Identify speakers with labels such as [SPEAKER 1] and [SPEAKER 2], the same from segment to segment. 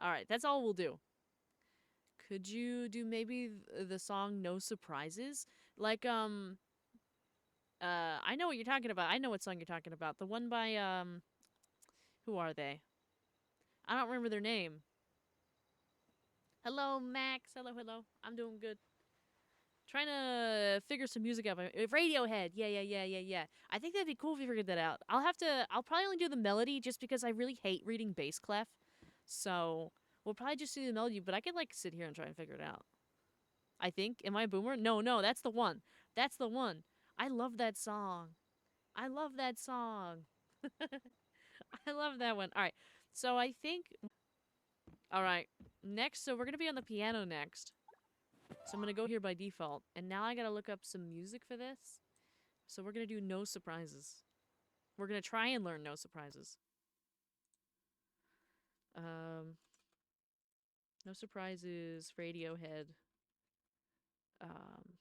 [SPEAKER 1] All right, that's all we'll do. Could you do maybe the song "No Surprises"? Like I know what you're talking about. I know what song you're talking about. The one by who are they? I don't remember their name. Hello, Max. Hello, hello. I'm doing good. Trying to figure some music out. Radiohead. Yeah, yeah, yeah, yeah, yeah. I think that'd be cool if you figured that out. I'll have to. I'll probably only do the melody just because I really hate reading bass clef. So we'll probably just do the melody. But I could like sit here and try and figure it out. I think. Am I a boomer? No, no. That's the one. That's the one. I love that song. I love that song. I love that one. All right. So I think. All right. Next. So we're gonna be on the piano next. So I'm gonna go here by default. And now I gotta look up some music for this. So we're gonna do no surprises. We're gonna try and learn no surprises. Um, no surprises. Radiohead. Um,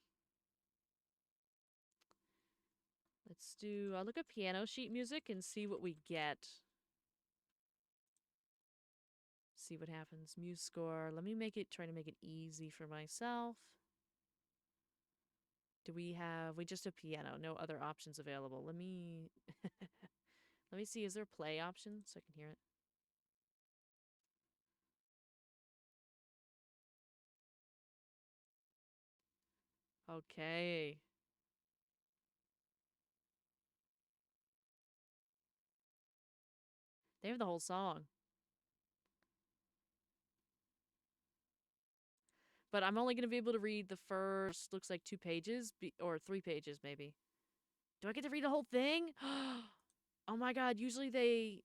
[SPEAKER 1] let's do. I'll look up piano sheet music and see what we get. See what happens. Muse score. Let me make it. Try to make it easy for myself. Do we have? We just have piano. No other options available. Let me. Let me see. Is there a play option so I can hear it? Okay. They have the whole song. But I'm only going to be able to read the first, looks like 2 pages, or 3 pages maybe. Do I get to read the whole thing? Oh my god, usually they.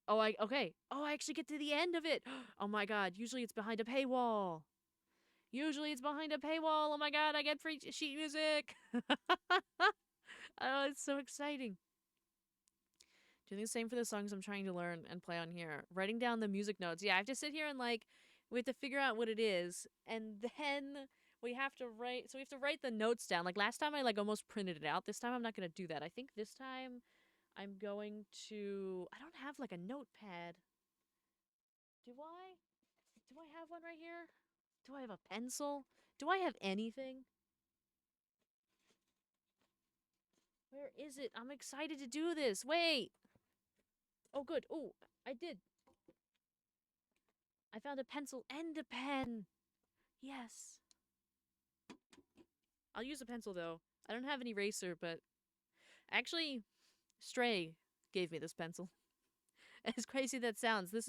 [SPEAKER 1] Oh, okay. Oh, I actually get to the end of it. Oh my god, usually it's behind a paywall. Usually it's behind a paywall. Oh my god, I get free sheet music. Oh, it's so exciting. Doing the same for the songs I'm trying to learn and play on here. Writing down the music notes. Yeah, I have to sit here and like we have to figure out what it is, and then we have to write. So we have to write the notes down. Like last time, I like almost printed it out. This time, I'm not gonna do that. I think this time I'm going to. I don't have like a notepad. Do I? Do I have one right here? Do I have a pencil? Do I have anything? Where is it? I'm excited to do this. Wait. Oh, good. Oh, I did. I found a pencil and a pen. Yes. I'll use a pencil though. I don't have an eraser, but actually, Stray gave me this pencil. As crazy that sounds, this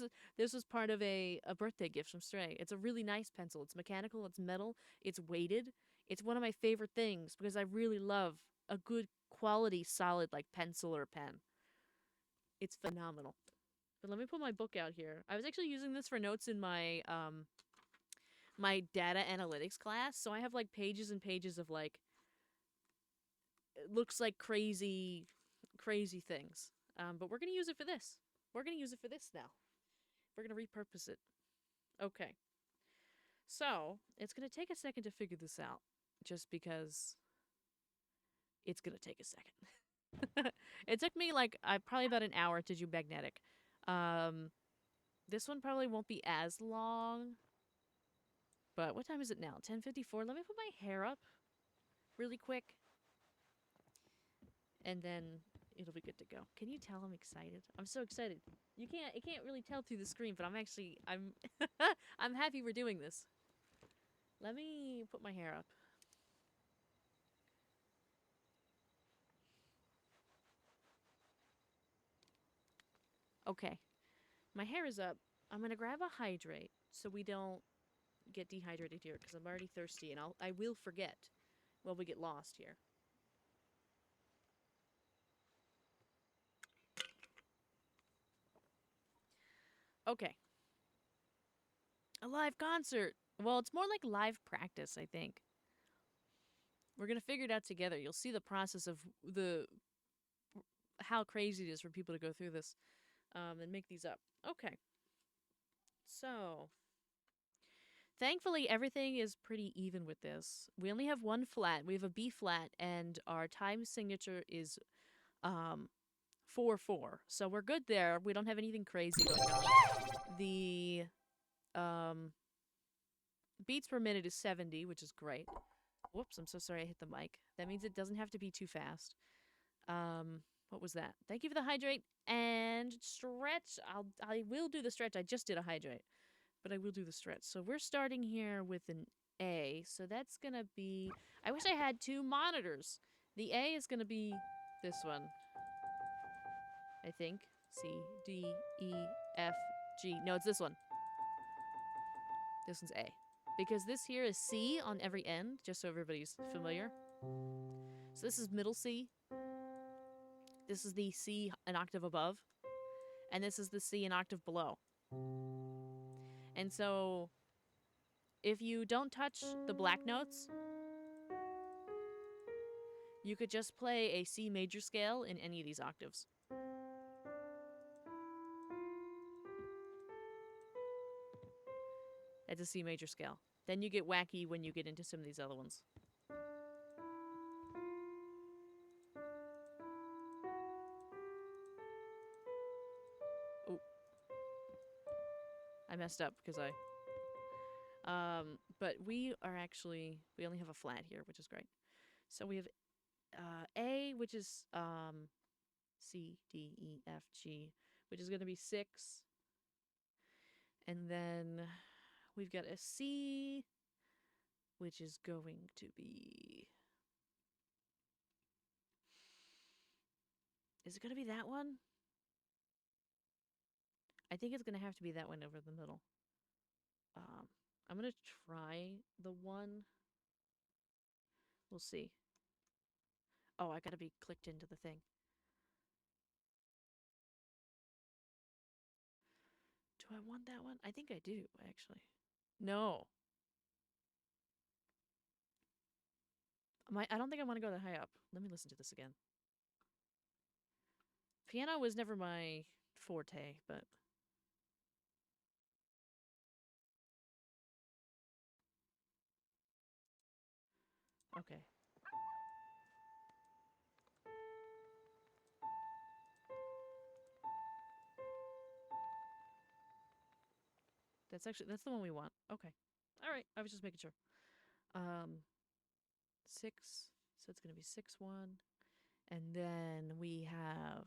[SPEAKER 1] was part of a birthday gift from Stray. It's a really nice pencil. It's mechanical. It's metal. It's weighted. It's one of my favorite things because I really love a good quality, solid like pencil or pen. It's phenomenal. But let me put my book out here. I was actually using this for notes in my data analytics class, so I have like pages and pages of like it looks like crazy things. But we're gonna use it for this. We're gonna use it for this now. We're gonna repurpose it. Okay. So it's gonna take a second to figure this out, just because it's gonna take a second. It took me like I probably about an hour to do magnetic. Um, this one probably won't be as long. But what time is it now? 10:54. Let me put my hair up really quick, and then it'll be good to go. Can you tell I'm excited? I'm so excited. You can't really tell through the screen, but I'm I'm happy we're doing this. Let me put my hair up. Okay. My hair is up. I'm going to grab a hydrate so we don't get dehydrated here because I'm already thirsty and I will forget while we get lost here. Okay. A live concert. Well, it's more like live practice, I think. We're going to figure it out together. You'll see the process of the how crazy it is for people to go through this and make these up. Okay. So, thankfully, everything is pretty even with this. We only have one flat. We have a B flat, and our time signature is um, 4/4. So we're good there. We don't have anything crazy going on. The Um, beats per minute is 70, which is great. Whoops, I'm so sorry I hit the mic. That means it doesn't have to be too fast. What was that? Thank you for the hydrate and stretch. I will do the stretch. I just did a hydrate, but I will do the stretch. So we're starting here with an A. So that's gonna be. I wish I had two monitors. The A is gonna be this one. I think C D E F G. No, it's this one. This one's A. Because this here is C on every end, just so everybody's familiar. So this is middle C. This is the C an octave above. And this is the C an octave below. And so if you don't touch the black notes, you could just play a C major scale in any of these octaves. That's a C major scale. Then you get wacky when you get into some of these other ones. Oh, I messed up because but we only have a flat here, which is great. So we have A, which is C, D, E, F, G, which is going to be 6. And then we've got a C, which is going to be... Is it going to be that one? I think it's going to have to be that one over the middle. I'm going to try the one. We'll see. Oh, I got to be clicked into the thing. Do I want that one? I think I do, actually. No. I don't think I want to go that high up. Let me listen to this again. Piano was never my forte, but... Okay. That's the one we want. Okay. All right. I was just making sure. 6. So it's going to be 6-1. And then we have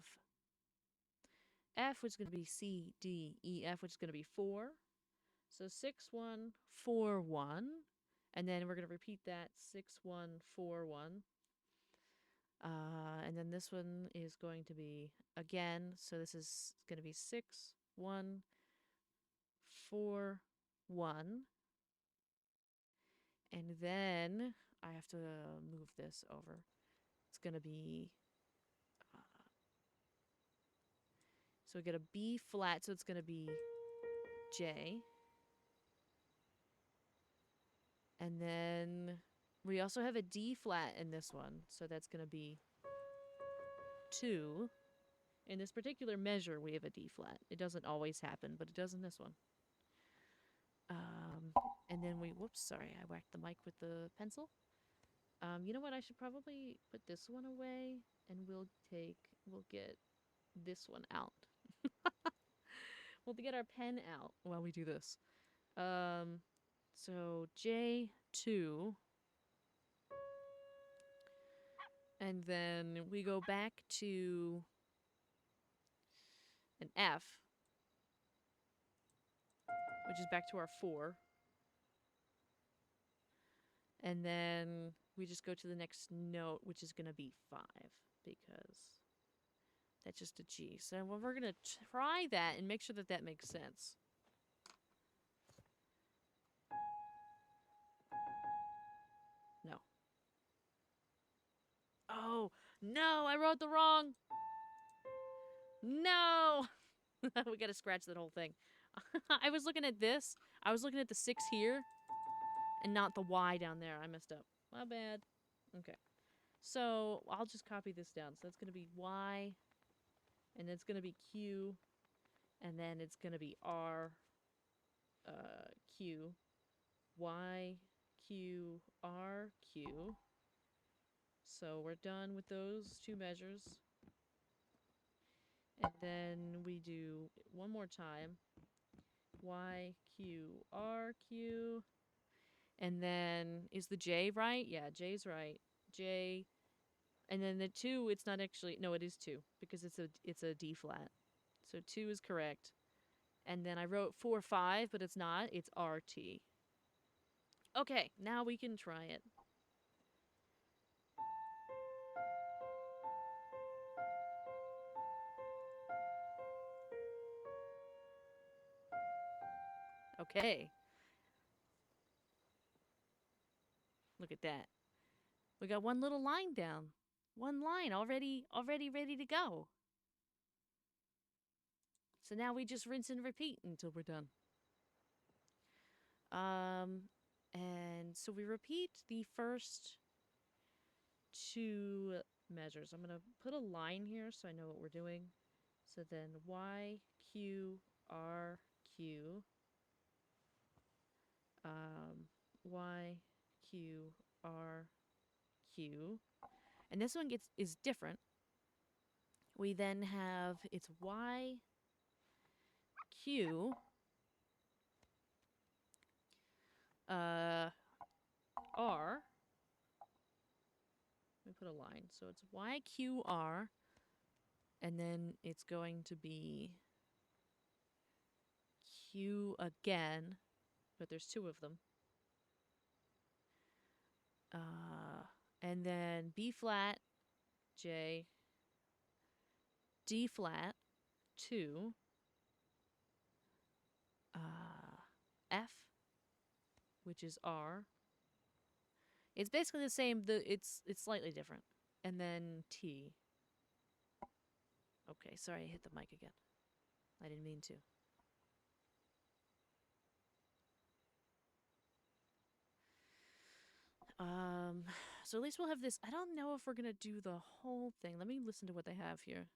[SPEAKER 1] F, which is going to be C, D, E, F, which is going to be 4. So 6-1, 4-1. And then we're going to repeat that 6-1, 4-1. And then this one is going to be again. So this is going to be 6-1, 4-1. And then I have to move this over. It's going to be... so we get a B flat, so it's going to be J. And then we also have a D flat in this one, so that's going to be 2. In this particular measure, we have a D flat. It doesn't always happen, but it does in this one. And then whoops, sorry, I whacked the mic with the pencil. You know what, I should probably put this one away, and we'll get this one out. We'll get our pen out while we do this. So J2. And then we go back to an F, which is back to our 4. And then we just go to the next note, which is going to be 5, because that's just a G. So we're going to try that and make sure that that makes sense. No. Oh, no, I wrote the wrong. No. We got to scratch that whole thing. I was looking at this. I was looking at the 6 here and not the Y down there. I messed up. My bad. Okay. So I'll just copy this down. So that's going to be Y, and then it's going to be Q, and then it's going to be R, Q, Y, Q, R, Q. So we're done with those 2 measures. And then we do one more time. Y, Q, R, Q. And then is the J right? Yeah, J's right. J. And then the 2, it's not actually, no, it is 2 because it's a D flat. So 2 is correct. And then I wrote 4, 5, but it's not. It's RT. Okay, now we can try it. Okay. Look at that. We got one little line down. One line already ready to go. So now we just rinse and repeat until we're done. And so we repeat the first 2 measures. I'm going to put a line here so I know what we're doing. So then Y, Q, R, Q. Y, Q, R, Q. And this one is different. We then have, it's Y, Q, R. Let me put a line. So it's Y, Q, R. And then it's going to be Q again, but there's 2 of them. And then B flat, J, D flat, 2, F, which is R. It's basically the same. It's slightly different. And then T. Okay, sorry, I hit the mic again. I didn't mean to. So at least we'll have this. I don't know if we're gonna do the whole thing. Let me listen to what they have here.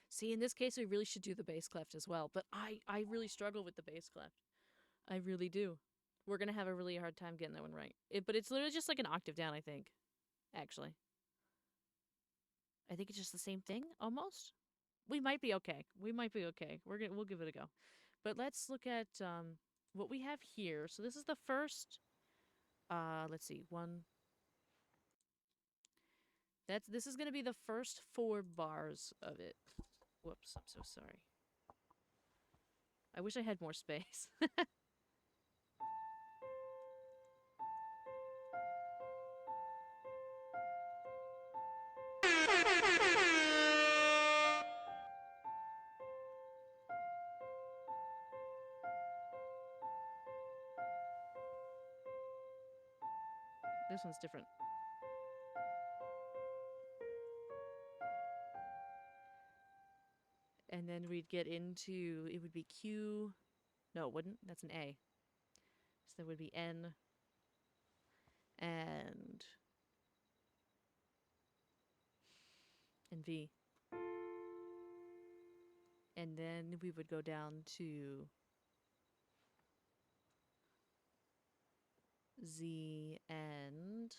[SPEAKER 1] See, in this case, we really should do the bass clef as well. But I really struggle with the bass clef. I really do. We're gonna have a really hard time getting that one right. But it's literally just like an octave down, I think. Actually, I think it's just the same thing almost. We might be okay. We might be okay. We'll give it a go. But let's look at what we have here. So this is the first. Let's see, one. This is gonna be the first 4 bars of it. Whoops, I'm so sorry. I wish I had more space. This one's different. And then we'd get into, it would be Q. No, it wouldn't. That's an A. So there would be N and V. And then we would go down to Z and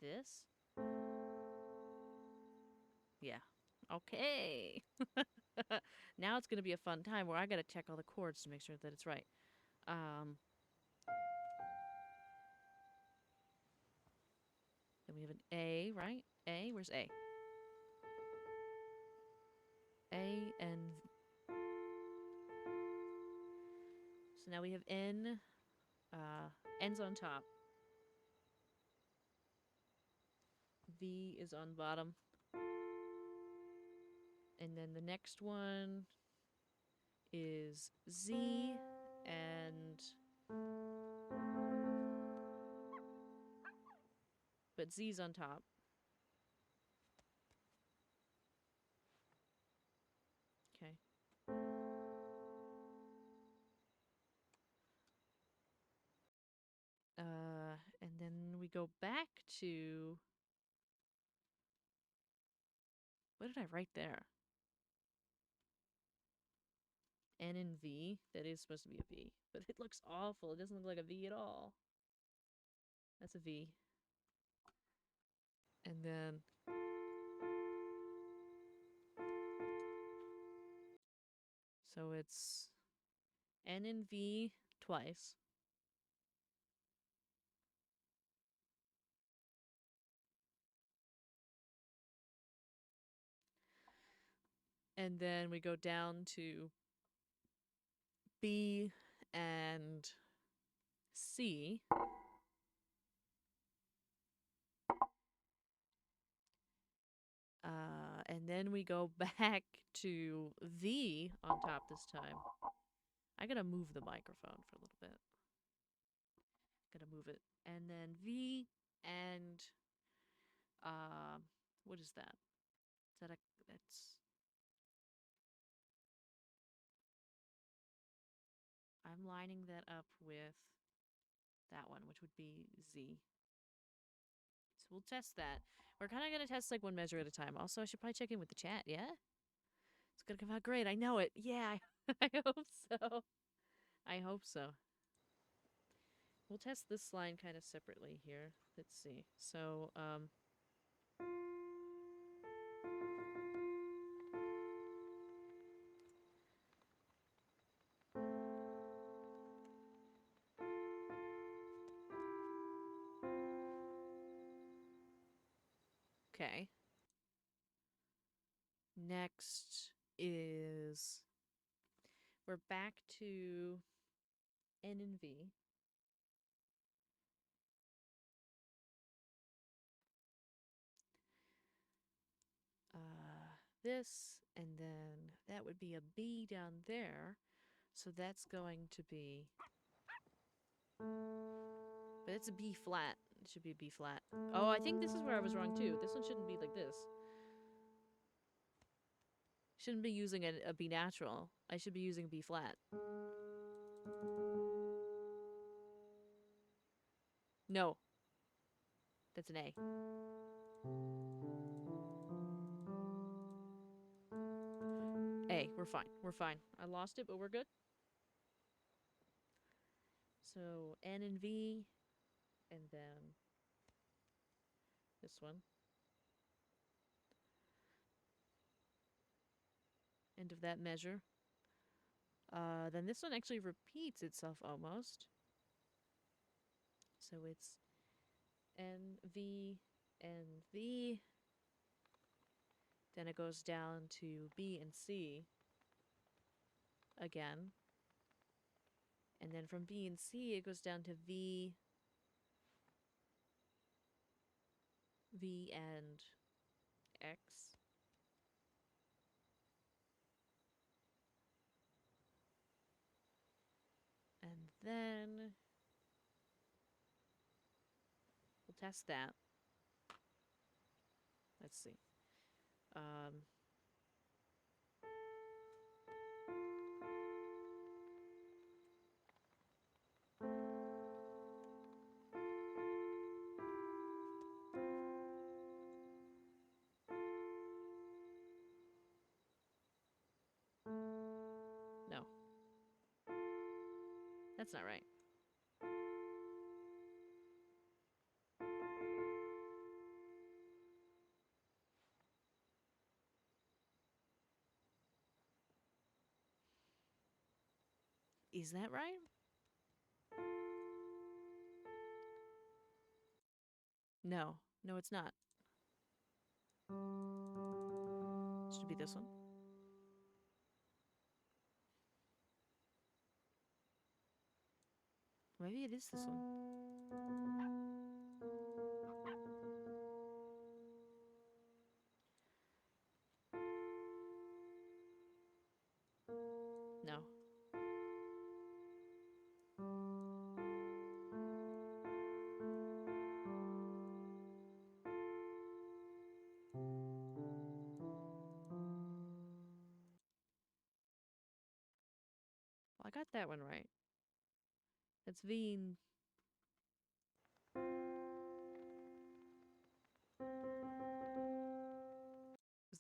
[SPEAKER 1] this. Yeah. Okay. Now it's going to be a fun time where I got to check all the chords to make sure that it's right. Then we have an A, right? A, where's A? A and so now we have N. N's on top. V is on bottom. And then the next one is Z and but Z's on top. Okay. And then we go back to... What did I write there? N and V. That is supposed to be a V. But it looks awful. It doesn't look like a V at all. That's a V. And then... So it's N and V twice. And then we go down to B and C. And then we go back to V on top this time. I gotta move the microphone for a little bit. Gotta move it. And then V and what is that? Is that a that's I'm lining that up with that one, which would be Z. So we'll test that. We're kind of gonna test like one measure at a time. Also, I should probably check in with the chat, yeah? It's gonna come out great. I know it. Yeah, I hope so. I hope so. We'll test this line kind of separately here. Let's see. So, okay. Next is we're back to N and V. This, and then that would be a B down there. So that's going to be... But it's a B flat. It should be a B flat. Oh, I think this is where I was wrong too. This one shouldn't be like this. Shouldn't be using a B natural. I should be using B flat. No. That's an A. A. We're fine. We're fine. I lost it, but we're good. So N and V, and then this one. End of that measure. Then this one actually repeats itself almost. So it's N, V, N, V. Then it goes down to B and C again. And then from B and C, it goes down to V, V and X. And then we'll test that. Let's see. No. That's not right. Is that right? No. No, it's not. Should be this one. Maybe it is this one. No. Well, I got that one right. That's V and...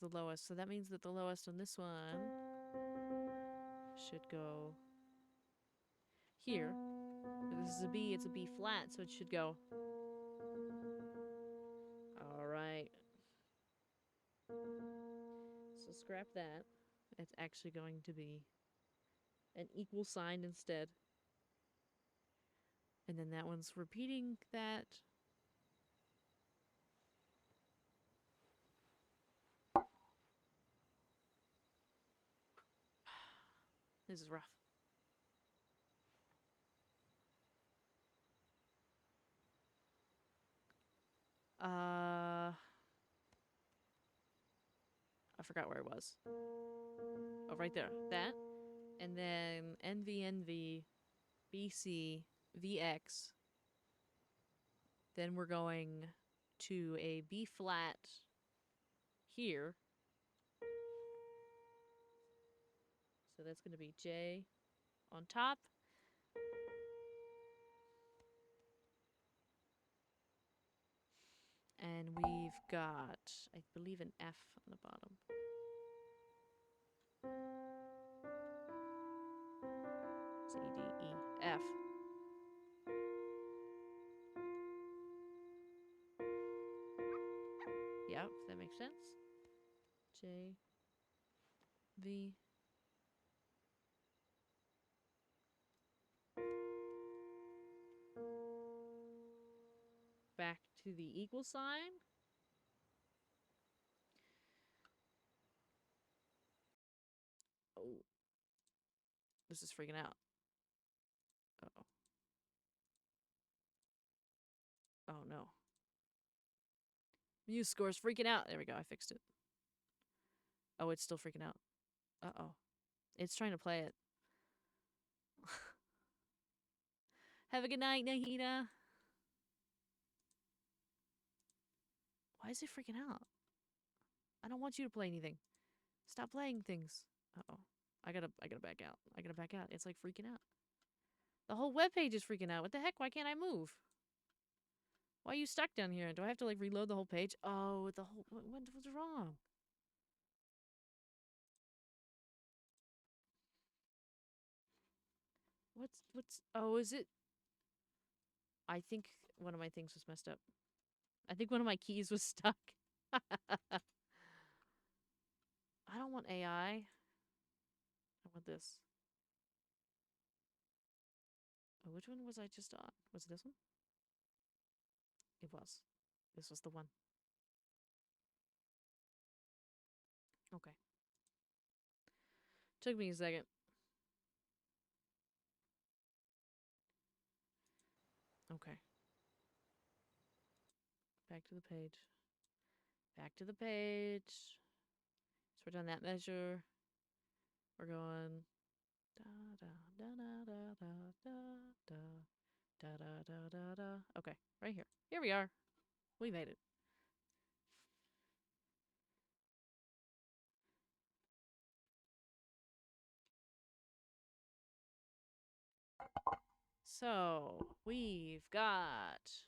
[SPEAKER 1] the lowest. So that means that the lowest on this one should go here. This is a B, it's a B flat, so it should go. Alright. So scrap that. It's actually going to be an equal sign instead. And then that one's repeating that. This is rough. I forgot where it was. Oh, right there. That. And then NV, BC, VX. Then we're going to a B flat here. So that's going to be J on top. And we've got, I believe, an F on the bottom. C, D, E, F. Yep, that makes sense. J, V. Back to the equal sign. Oh. This is freaking out. Uh-oh. Oh, no. Muse score's freaking out. There we go. I fixed it. Oh, it's still freaking out. Uh-oh. It's trying to play it. Have a good night, Nahida. Why is it freaking out? I don't want you to play anything. Stop playing things. Uh-oh. I gotta back out. I gotta back out. It's like freaking out. The whole webpage is freaking out. What the heck? Why can't I move? Why are you stuck down here? Do I have to like reload the whole page? Oh, the whole what's wrong? What's oh, is it? I think one of my things was messed up. I think one of my keys was stuck. I don't want AI. I want this. Oh, which one was I just on? Was it this one? It was. This was the one. Okay. Took me a second. Okay. Back to the page. Back to the page. So we're done that measure. We're going da da da da da da da da da da da da. Okay, right here. Here we are. We made it. So we've got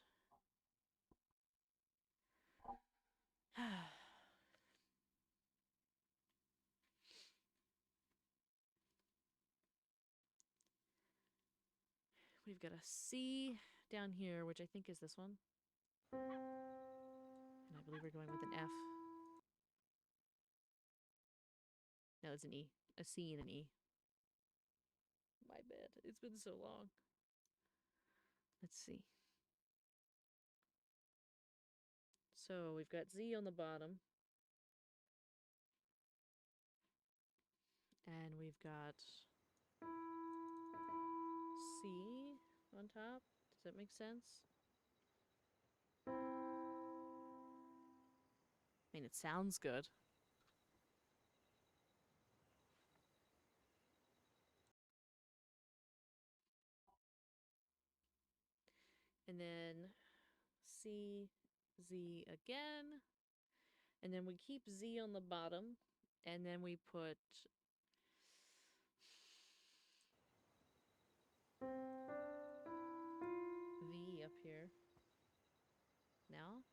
[SPEAKER 1] we've got a C down here, which I think is this one. And I believe we're going with an F. No, it's an E. A C and an E. My bad. It's been so long. Let's see. So we've got Z on the bottom. And we've got C on top. Does that make sense? I mean, it sounds good. And then C, Z again. And then we keep Z on the bottom. And then we put V up here. Now.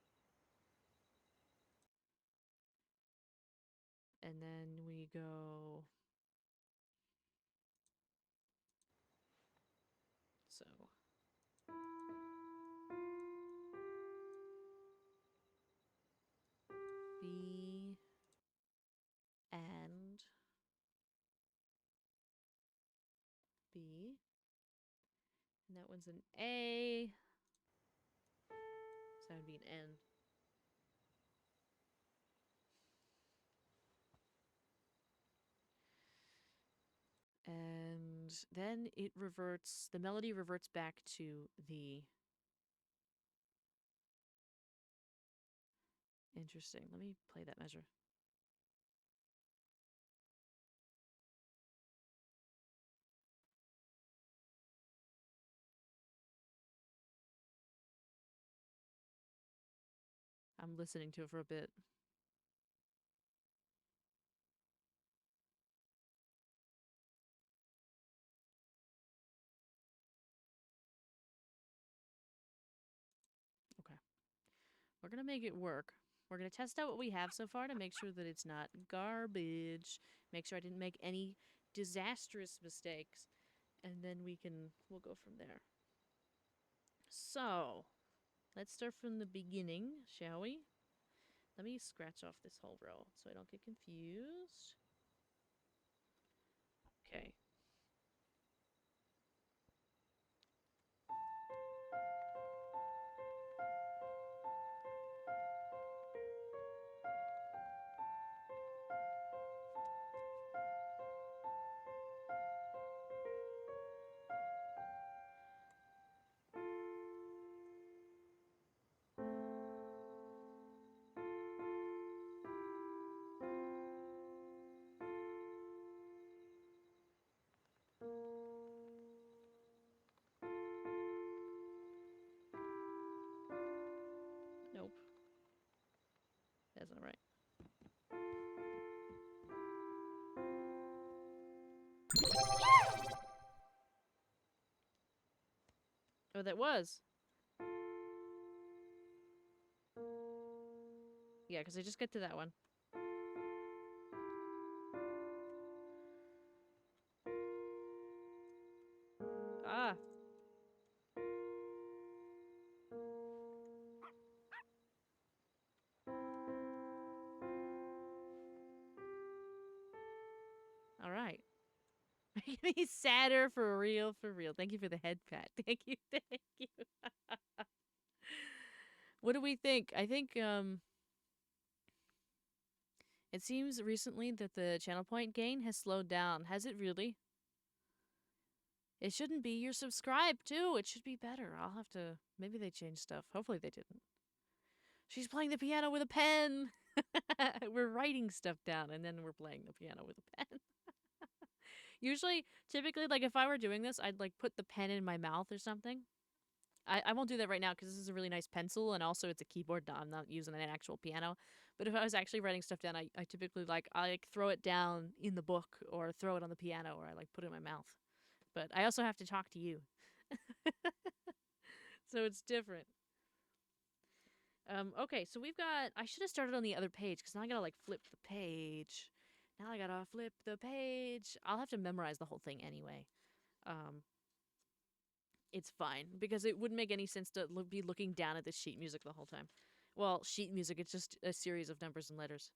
[SPEAKER 1] And then we go. So. B and B. And that one's an A. So that would be an N. And then it reverts, the melody reverts back to the. Interesting. Let me play that measure. I'm listening to it for a bit. Okay. We're going to make it work. We're going to test out what we have so far to make sure that it's not garbage. Make sure I didn't make any disastrous mistakes. And then we'll go from there. So, let's start from the beginning, shall we? Let me scratch off this whole row so I don't get confused. Okay. Nope. That's not right. Oh, that was. Yeah, because I just get to that one. Ah. All right. Making me sadder for real, for real. Thank you for the head pat. Thank you, thank you. What do we think? I think it seems recently that the channel point gain has slowed down. Has it really? It shouldn't be. You're subscribed too. It should be better. I'll have to. Maybe they changed stuff. Hopefully they didn't. She's playing the piano with a pen. We're writing stuff down and then we're playing the piano with a pen. Usually, typically, like if I were doing this, I'd like put the pen in my mouth or something. I won't do that right now because this is a really nice pencil and also it's a keyboard. I'm not using an actual piano. But if I was actually writing stuff down, I typically I throw it down in the book or throw it on the piano or I like put it in my mouth. But I also have to talk to you. So it's different. Okay, so we've got. I should have started on the other page because now I gotta like flip the page. Now I gotta flip the page. I'll have to memorize the whole thing anyway. Um, it's fine because it wouldn't make any sense to be looking down at the sheet music the whole time. Well, sheet music, it's just a series of numbers and letters.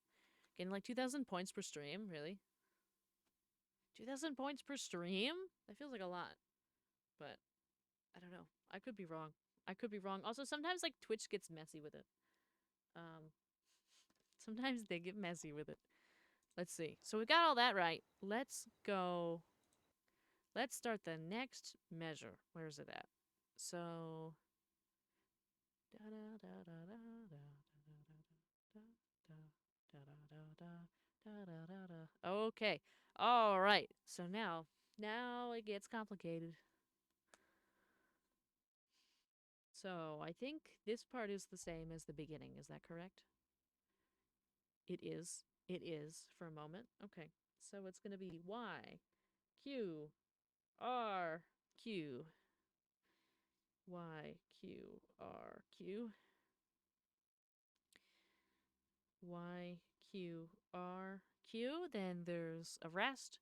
[SPEAKER 1] Getting like 2,000 points per stream, really? 2,000 points per stream? That feels like a lot. But I don't know. I could be wrong. I could be wrong. Also, sometimes like Twitch gets messy with it. Um, sometimes they get messy with it. Let's see. So we got all that right. Let's go. Let's start the next measure. Where's it at? So. Okay. All right. So now it gets complicated. So I think this part is the same as the beginning. Is that correct? It is. It is for a moment. Okay. So it's going to be Y, Q, R, Q, Y, Q, R, Q, Y, Q, R, Q, then there's a rest,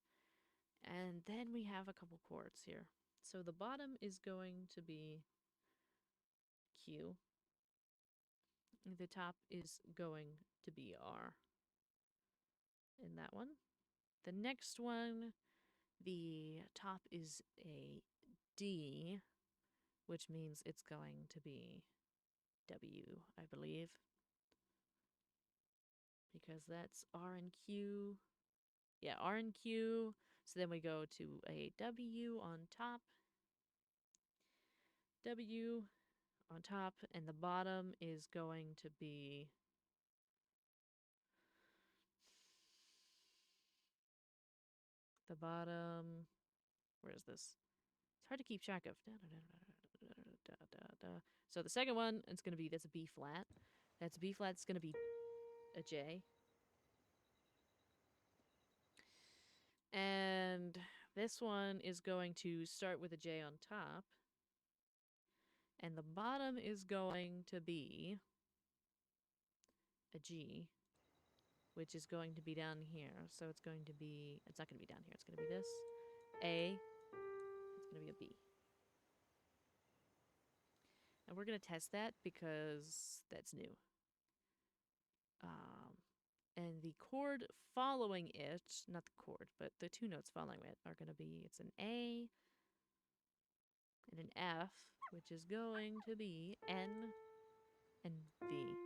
[SPEAKER 1] and then we have a couple chords here. So the bottom is going to be Q. The top is going to be R in that one. The next one, the top is a D, which means it's going to be W, I believe. Because that's R and Q. Yeah, R and Q. So then we go to a W on top. W on top, and the bottom is going to be the bottom. Where is this? It's hard to keep track of. So the second one, it's going to be, that's a B flat. That's B flat, it's going to be a J. And this one is going to start with a J on top. And the bottom is going to be a G, which is going to be down here. So it's going to be, it's not going to be down here. It's going to be this. A. It's going to be a B. And we're going to test that because that's new. And the chord following it, not the chord, but the two notes following it are going to be, it's an A and an F, which is going to be N and V.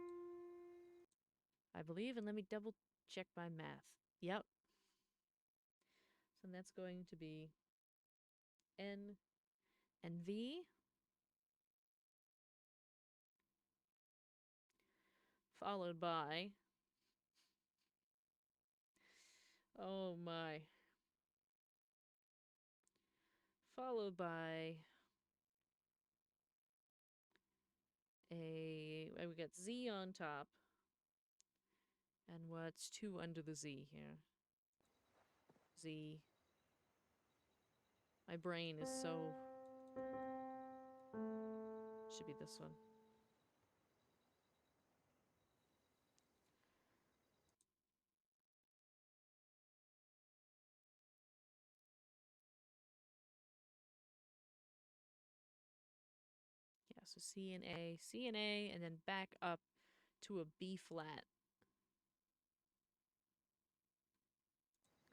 [SPEAKER 1] I believe, and let me double check my math. Yep. So that's going to be N and V, followed by, oh my, followed by we got Z on top, and what's 2 under the Z here? Z. My brain is so... Should be this one. Yeah, so C and A, and then back up to a B flat.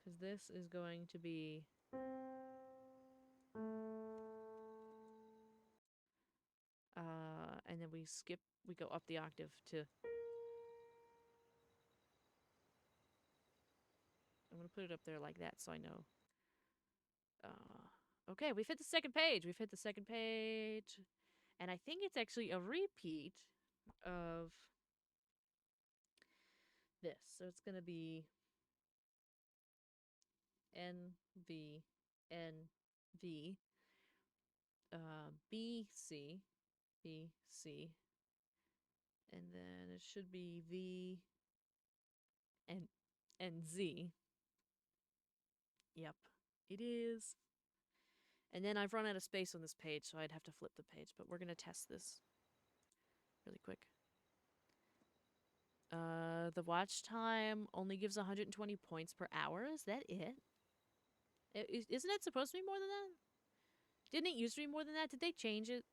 [SPEAKER 1] Because this is going to be... and then we go up the octave to... I'm going to put it up there like that so I know. Okay, we've hit the second page. We've hit the second page. And I think it's actually a repeat of this. So it's going to be N, V, N, V, B, C, B, C, and then it should be V and Z. Yep, it is. And then I've run out of space on this page, so I'd have to flip the page, but we're going to test this really quick. The watch time only gives 120 points per hour. Is that it? Isn't it supposed to be more than that? Didn't it used to be more than that? Did they change it?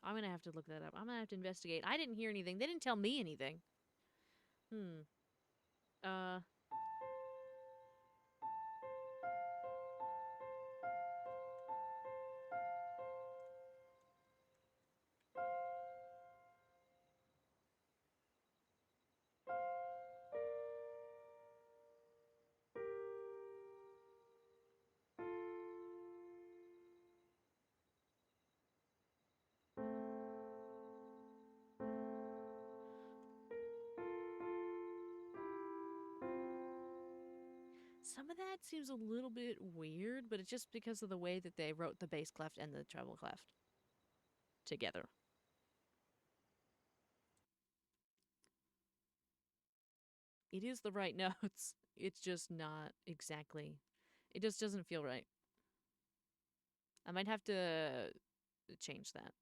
[SPEAKER 1] I'm gonna have to look that up. I'm gonna have to investigate. I didn't hear anything. They didn't tell me anything. Uh... Some of that seems a little bit weird, but it's just because of the way that they wrote the bass clef and the treble clef together. It is the right notes. It's just not exactly... It just doesn't feel right. I might have to change that.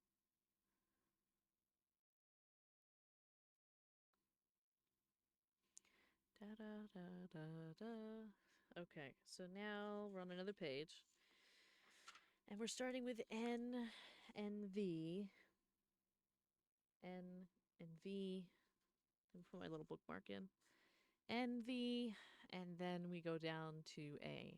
[SPEAKER 1] Da, da, da, da. Okay, so now we're on another page. And we're starting with N and V. N and V. Let me put my little bookmark in. N, V, and then we go down to A.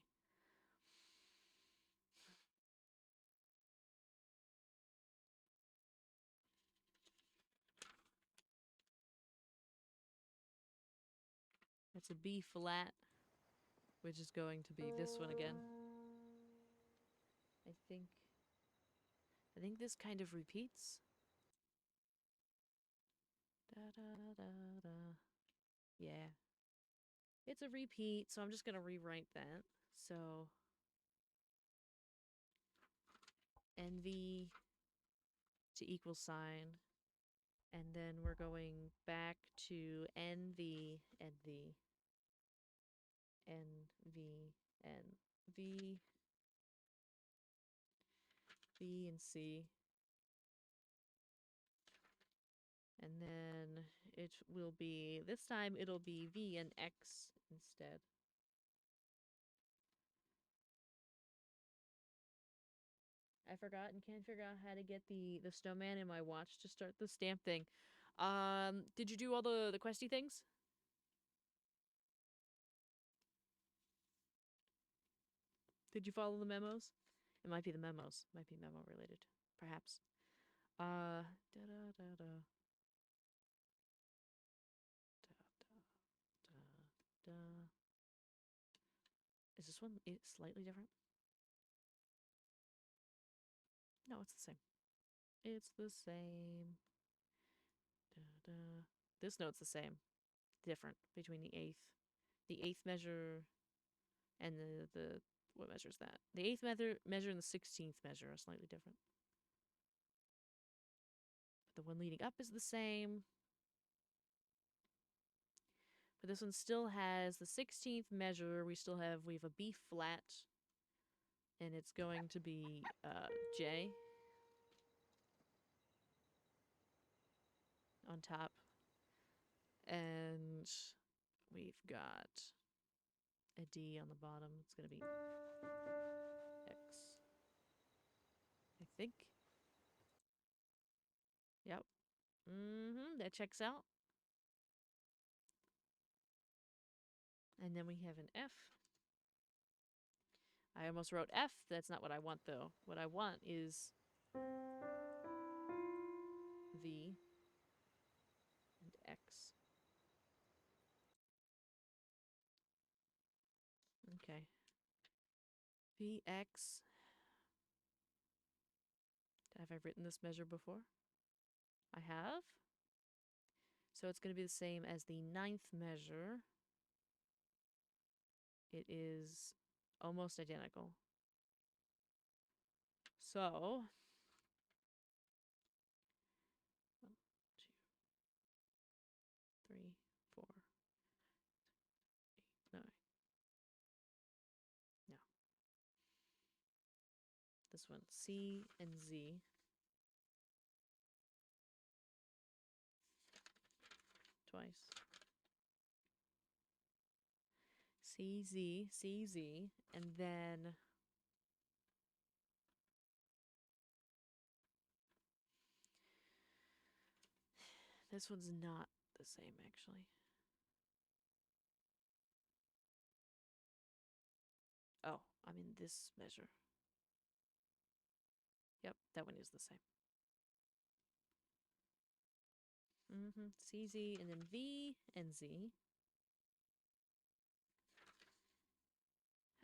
[SPEAKER 1] That's a B flat, which is going to be this one again. I think this kind of repeats. Da da da da da. Yeah. It's a repeat, so I'm just gonna rewrite that. So NV to equal sign. And then we're going back to NV, NV, NV, NV, V and C. And then it will be, this time it'll be V and X instead. I forgot and can't figure out how to get the snowman in my watch to start the stamp thing. Did you do all the questy things? Did you follow the memos? It might be the memos. Might be memo related. Perhaps. Da da da da. Da. Is this one slightly different? No, it's the same. It's the same. Da, da. This note's the same. Different between the eighth. The eighth measure and the what measures that? The eighth measure and the 16th measure are slightly different. But the one leading up is the same. But this one still has the 16th measure. We have a B flat. And it's going to be J on top. And we've got a D on the bottom. It's going to be X. I think. Yep. That checks out. And then we have an F. I almost wrote F. That's not what I want, though. What I want is V and X. Okay. VX. Have I written this measure before? I have. So it's going to be the same as the 9th measure. It is almost identical. So, 1, 2, 3, 4, 8, 9. No. This one, C and Z. Twice. CZ, CZ, and then this one's not the same, actually. Oh, I'm in this measure. Yep, that one is the same. CZ, and then V and Z.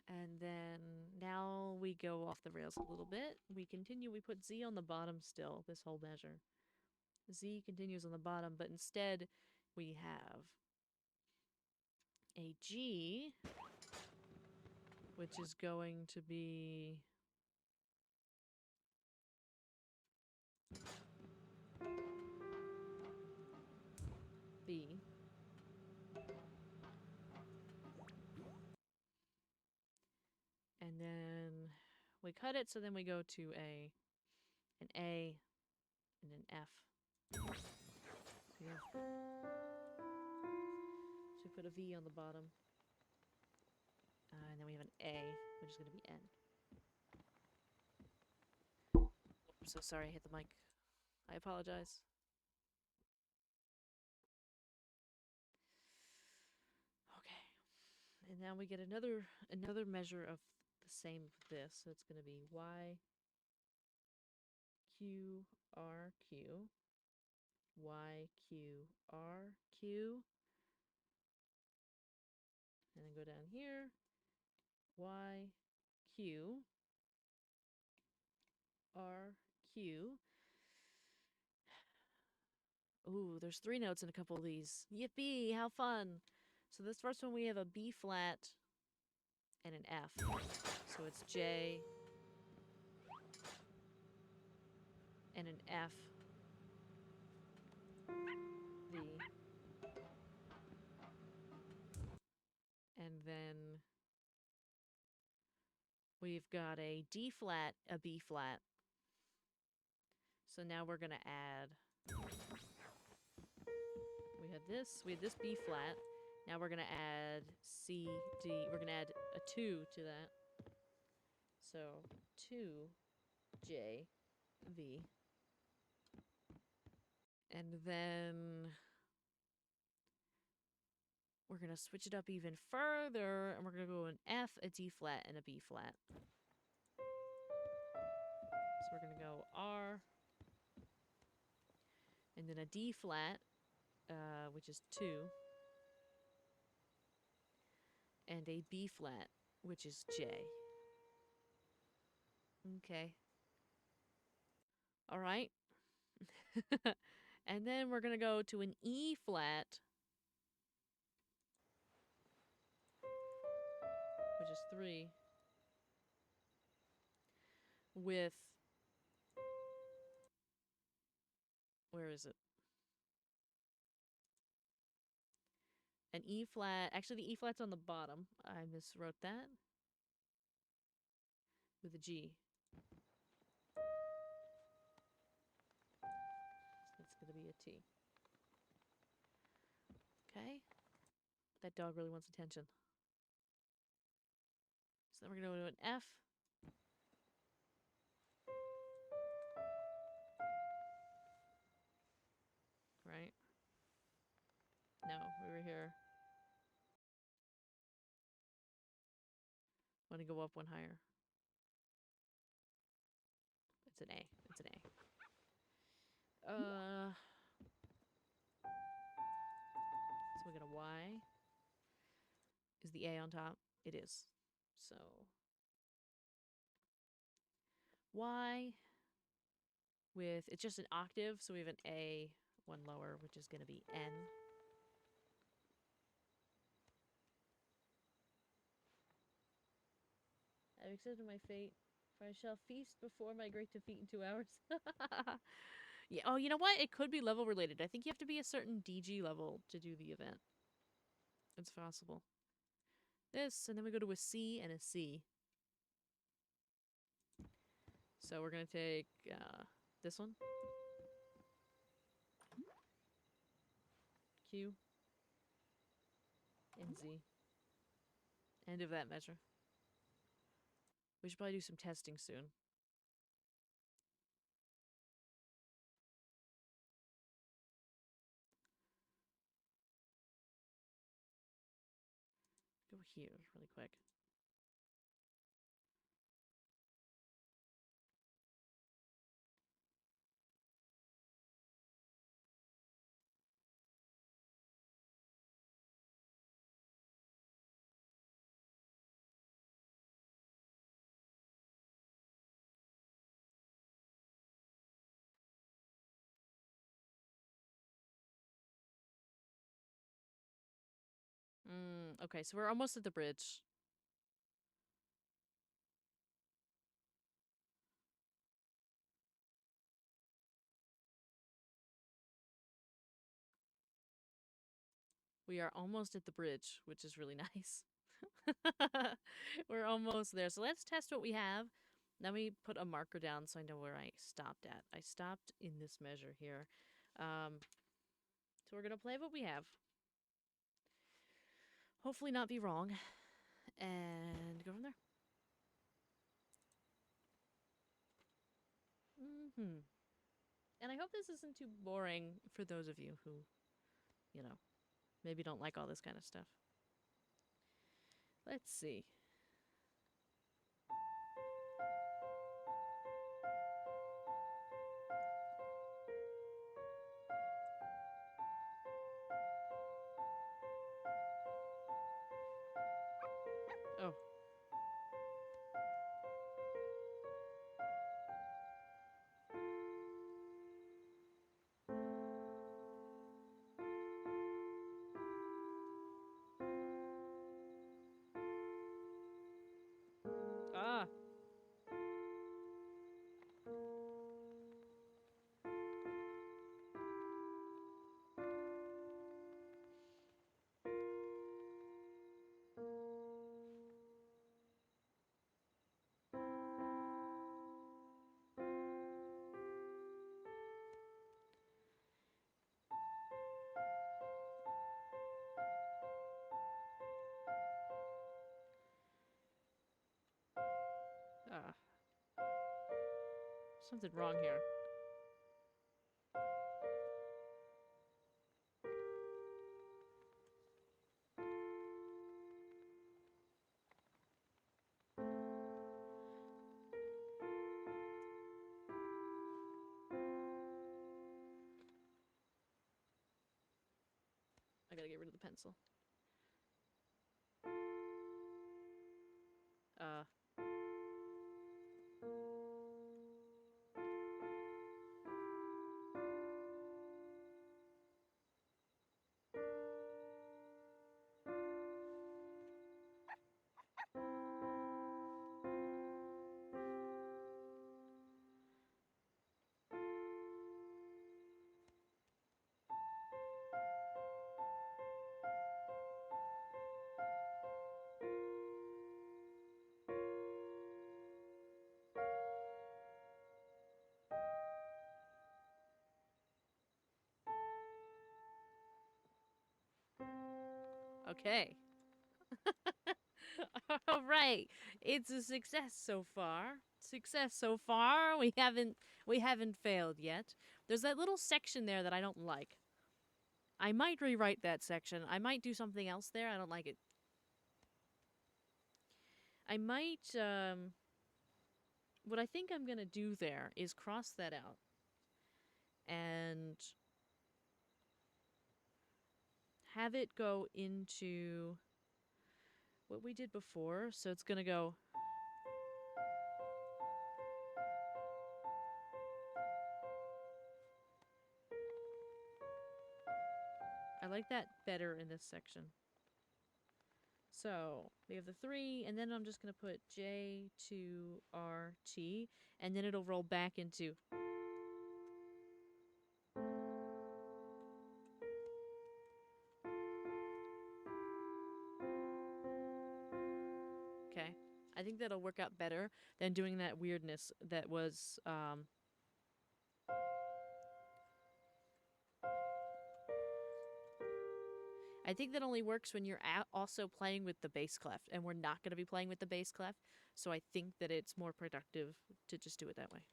[SPEAKER 1] And then now we go off the rails a little bit. We continue, we put Z on the bottom still, this whole measure. Z continues on the bottom, but instead we have a G, which is going to be B. And then we cut it, so then we go to an A, and an F. So we Put a V on the bottom. And then we have an A, which is going to be N. I'm so sorry I hit the mic. I apologize. Okay. And now we get another measure of the same with this. So it's going to be Y, Q, R, Q, Y, Q, R, Q. And then go down here. Y, Q, R, Q. Ooh, there's 3 notes in a couple of these. Yippee, how fun. So this first one we have a B flat and an F. So it's J and an F, V. And then we've got a D flat, a B flat. So now we're going to add, we had this B flat. Now we're going to add C, D, we're going to add a 2 to that. So 2, J, V. And then we're going to switch it up even further, and we're going to go an F, a D flat, and a B flat. So we're going to go R, and then a D flat, which is 2, and a B flat, which is J. Okay. All right. And then we're going to go to an E flat, which is 3, with, where is it? An E flat. Actually, the E flat's on the bottom. I miswrote that. With a G. So that's going to be a T. Okay. That dog really wants attention. So then we're going to go to an F. Right? No, we were here. Want to go up one higher. It's an A. It's an A. So we got a Y. Is the A on top? It is. So Y with, it's just an octave, so we have an A, one lower, which is going to be N. I've accepted my fate, for I shall feast before my great defeat in 2 hours. Yeah. Oh, you know what? It could be level related. I think you have to be a certain DG level to do the event. It's possible. This, and then we go to a C and a C. So we're going to take this one. Q. And Z. End of that measure. We should probably do some testing soon. Go here really quick. Okay, so we're almost at the bridge. We are almost at the bridge, which is really nice. We're almost there. So let's test what we have. Let me put a marker down so I know where I stopped at. I stopped in this measure here. So we're going to play what we have. hopefully not be wrong, and go from there. Hmm. And I hope this isn't too boring for those of you who, you know, maybe don't like all this kind of stuff. Let's see. Oh. Ah. Ah. Something wrong here. I gotta get rid of the pencil. Uh. Okay. All right. It's a success so far. Success so far. We haven't failed yet. There's that little section there that I don't like. I might rewrite that section. I might do something else there. I don't like it. I might what I think I'm going to do there is cross that out and have it go into what we did before. So it's going to go. I like that better in this section. So we have the 3, and then I'm just going to put J2RT, and then it'll roll back into. Okay. I think that'll work out better than doing that weirdness that was. I think that only works when you're also playing with the bass clef, and we're not going to be playing with the bass clef, so I think that it's more productive to just do it that way.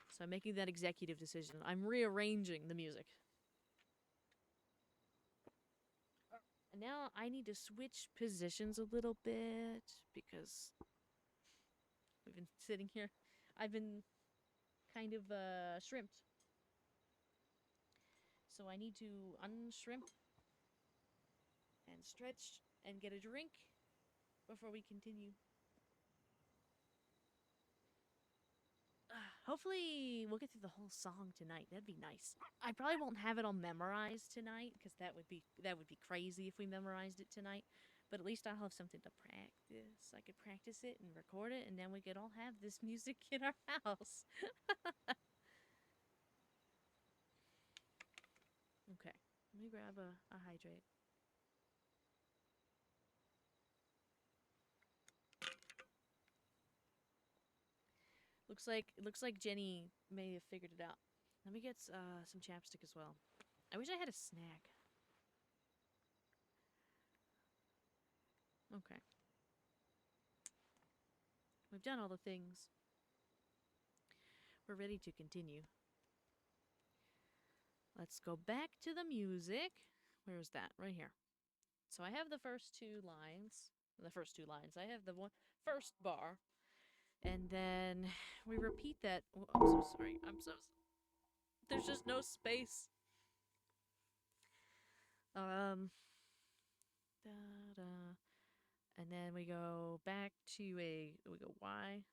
[SPEAKER 1] So I'm making that executive decision. I'm rearranging the music. And now I need to switch positions a little bit because we've been sitting here. I've been kind of shrimped. So I need to unshrimp and stretch and get a drink before we continue. Hopefully we'll get through the whole song tonight. That'd be nice. I probably won't have it all memorized tonight because that would be crazy if we memorized it tonight. But at least I'll have something to practice. I could practice it and record it, and then we could all have this music in our house. Okay, let me grab a hydrate. Looks like Jenny may have figured it out. Let me get some chapstick as well. I wish I had a snack. Okay. We've done all the things. We're ready to continue. Let's go back to the music. Where is that? Right here. So I have the first two lines. I have the first bar. And then we repeat that. Oh, I'm so sorry. There's just no space. Da, da. And then we go back to we go Y.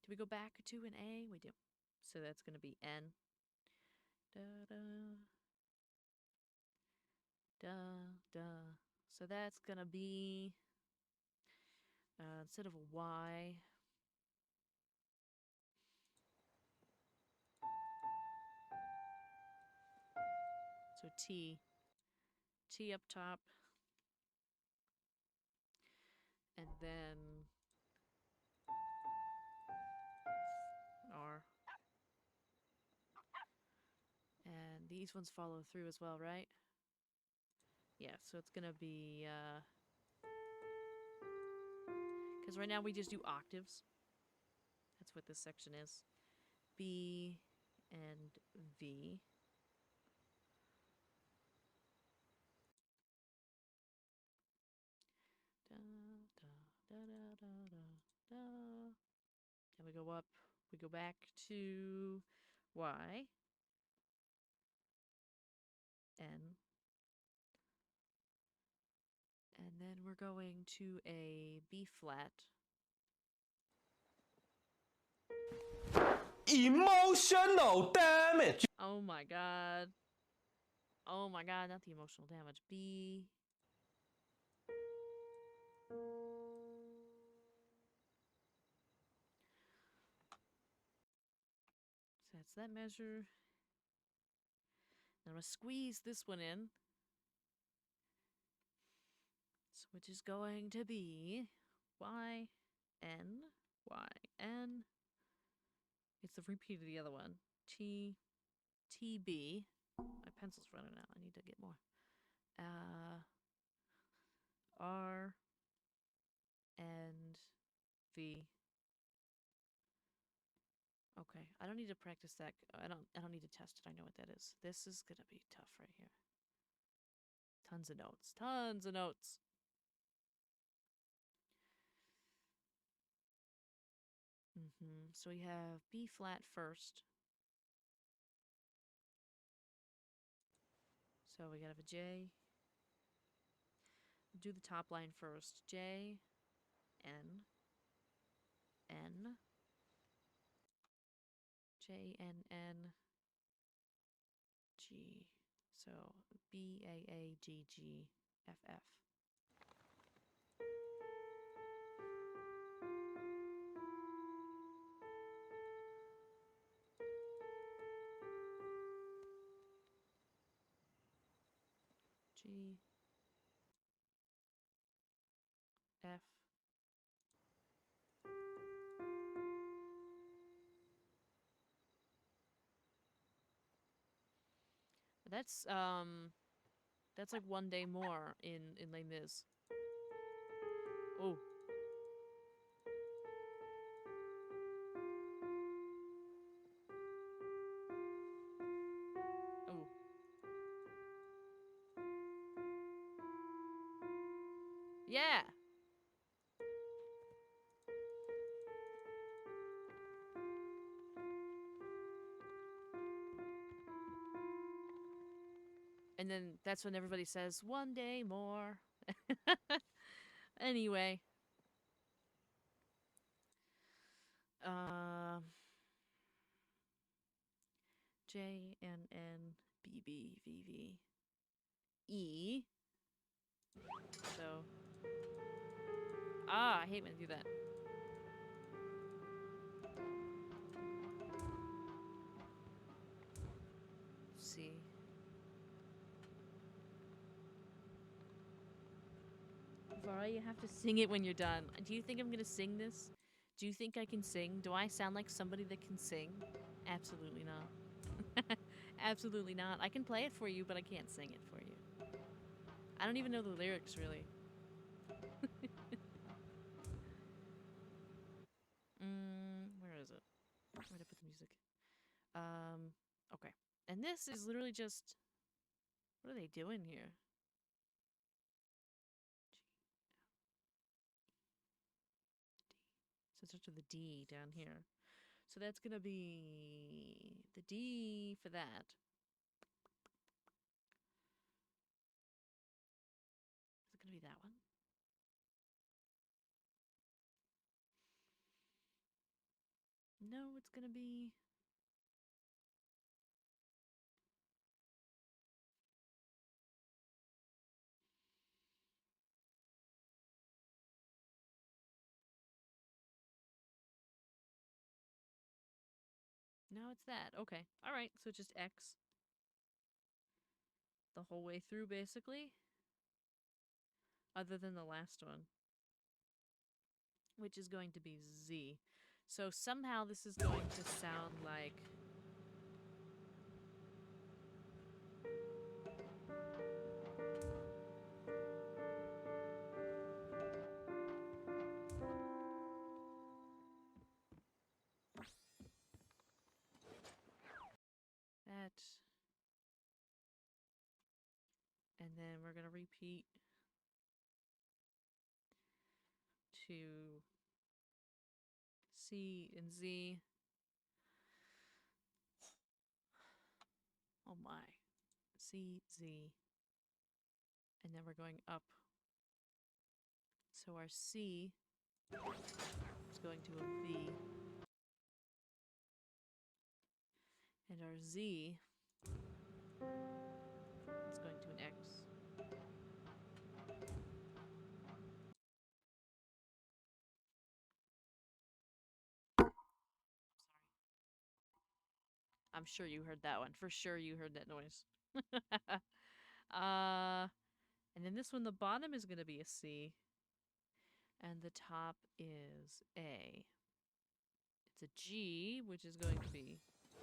[SPEAKER 1] Do we go back to an A? We do. So that's going to be N. Da, da, da, da. So that's going to be, instead of a Y, so T. T up top. And then R. And these ones follow through as well, right? Yeah, so it's going to be, because right now we just do octaves. That's what this section is. B and V. Da, da, da, da, da, da, da. And we go up. We go back to Y. N. And then we're going to a B flat.
[SPEAKER 2] Emotional damage.
[SPEAKER 1] Oh my god. Oh my god, not the emotional damage. B. So that's that measure. I'm going to squeeze this one in. So which is going to be Y, N, Y, N. It's the repeat of the other one. T, T, B. My pencil's running out. I need to get more. R, and V. Okay, I don't need to practice that. I don't need to test it. I know what that is. This is gonna be tough right here. Tons of notes. Tons of notes. So we have B flat first. So we gotta have a J. Do the top line first. J, N, N, J, N, N, G. So B, A, A, G, G, F, F. G, F. That's like one day more in Les Mis. Oh. Oh. Yeah. And then that's when everybody says, one day more. Anyway. J, N, N, B, B, V, V, E. So. I hate when I do that. C. Vara, you have to sing it when you're done. Do you think I'm gonna sing this? Do you think I can sing? Do I sound like somebody that can sing? Absolutely not. Absolutely not. I can play it for you, but I can't sing it for you. I don't even know the lyrics, really. Where'd I put the music? Okay. And this is literally just... What are they doing here? So it's with the D down here. So that's gonna be the D for that. Is it gonna be that one? No, it's gonna be... No, it's that. Okay. Alright, so it's just X. The whole way through, basically. Other than the last one. Which is going to be Z. So somehow this is going to sound like... that. And then we're gonna repeat to C and Z. Oh my. C, Z. And then we're going up. So our C is going to a V. And our Z is going to an X. I'm sure you heard that one. For sure you heard that noise. And then this one, the bottom is going to be a C. And the top is A. It's a G, which is going to be B.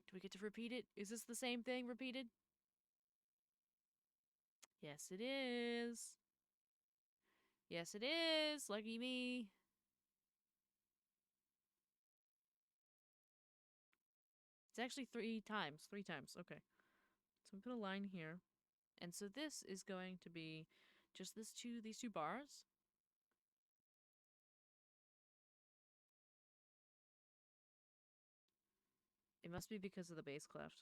[SPEAKER 1] Do we get to repeat it? Is this the same thing repeated? Yes, it is. Yes, it is. Lucky me. It's actually 3 times. 3 times. Okay. So I'm put a line here. And so this is going to be just these two bars. It must be because of the bass clef.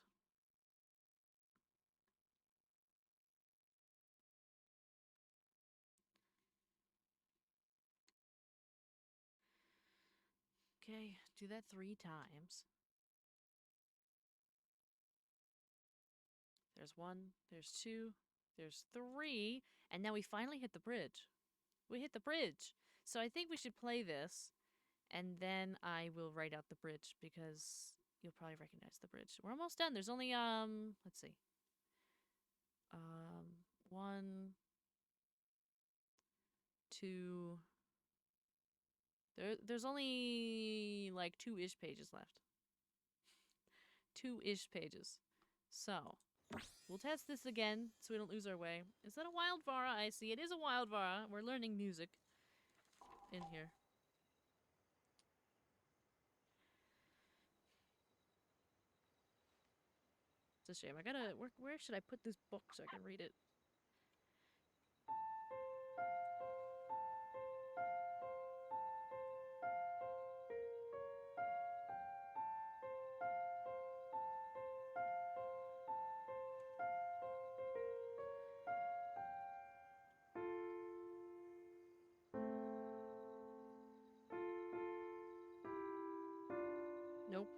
[SPEAKER 1] Okay, do that 3 times. There's 1, there's 2, there's 3, and now we finally hit the bridge. We hit the bridge. So I think we should play this, and then I will write out the bridge because you'll probably recognize the bridge. We're almost done. There's only let's see. 1, 2. There's only like 2-ish pages left. 2-ish pages. So, we'll test this again so we don't lose our way. Is that a wild vara? I see. It is a wild vara. We're learning music in here. It's a shame. I gotta... Where should I put this book so I can read it? Nope.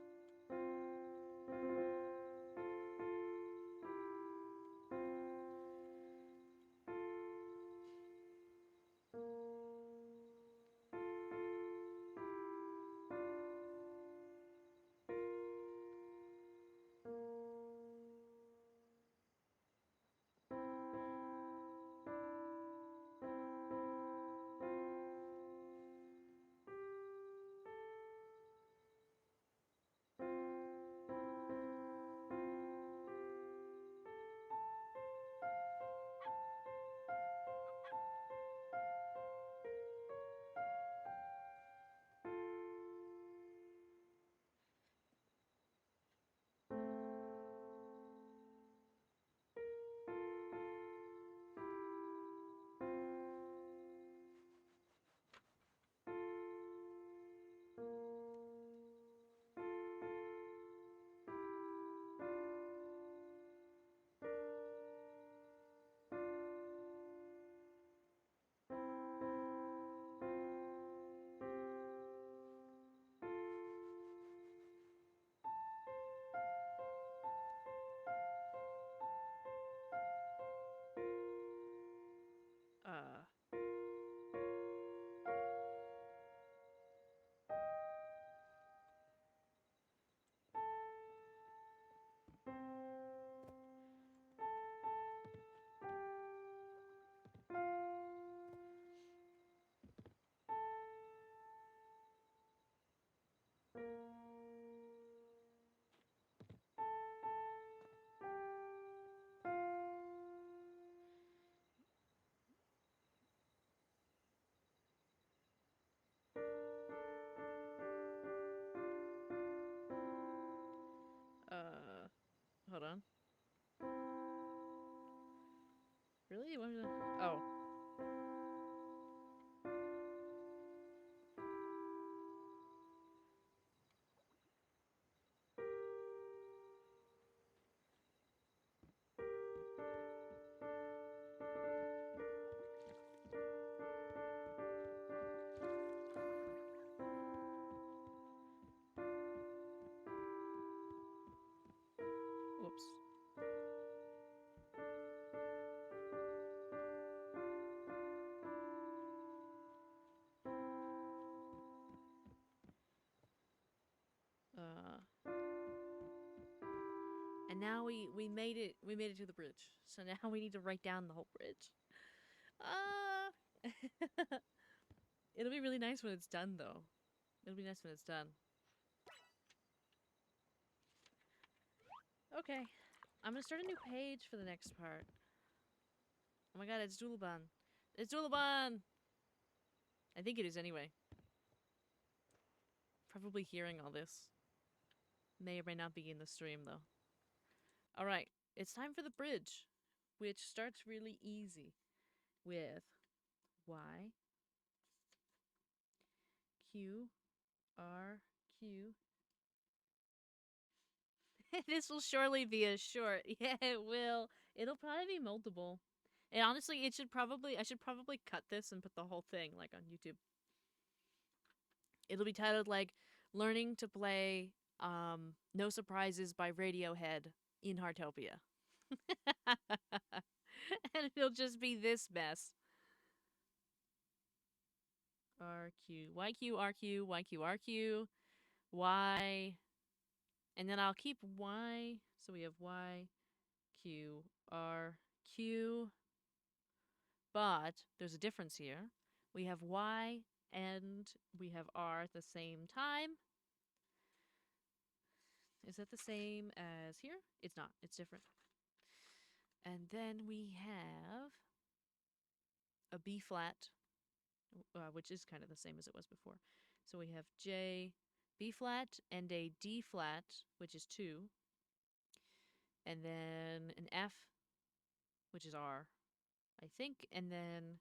[SPEAKER 1] Hey, what was that? Oh. Whoops. And now we made it. We made it to the bridge. So now we need to write down the whole bridge. Uh It'll be really nice when it's done, though. It'll be nice when it's done. Okay. I'm gonna start a new page for the next part. Oh my god, it's Dulaban. It's Dulaban! I think it is anyway. Probably hearing all this. May or may not be in the stream, though. Alright, it's time for the bridge, which starts really easy with Y, Q, R, Q. This will surely be a short. Yeah, it will. It'll probably be multiple. And honestly, I should probably cut this and put the whole thing like on YouTube. It'll be titled like Learning to Play No Surprises by Radiohead in Heartopia. And it'll just be this mess. RQ, YQ, RQ, YQ, RQ, Y. And then I'll keep Y. So we have Y, Q, R, Q. But there's a difference here. We have Y and we have R at the same time. Is that the same as here? It's not. It's different. And then we have a B flat, which is kind of the same as it was before. So we have J, B flat, and a D flat, which is 2. And then an F, which is R, I think. And then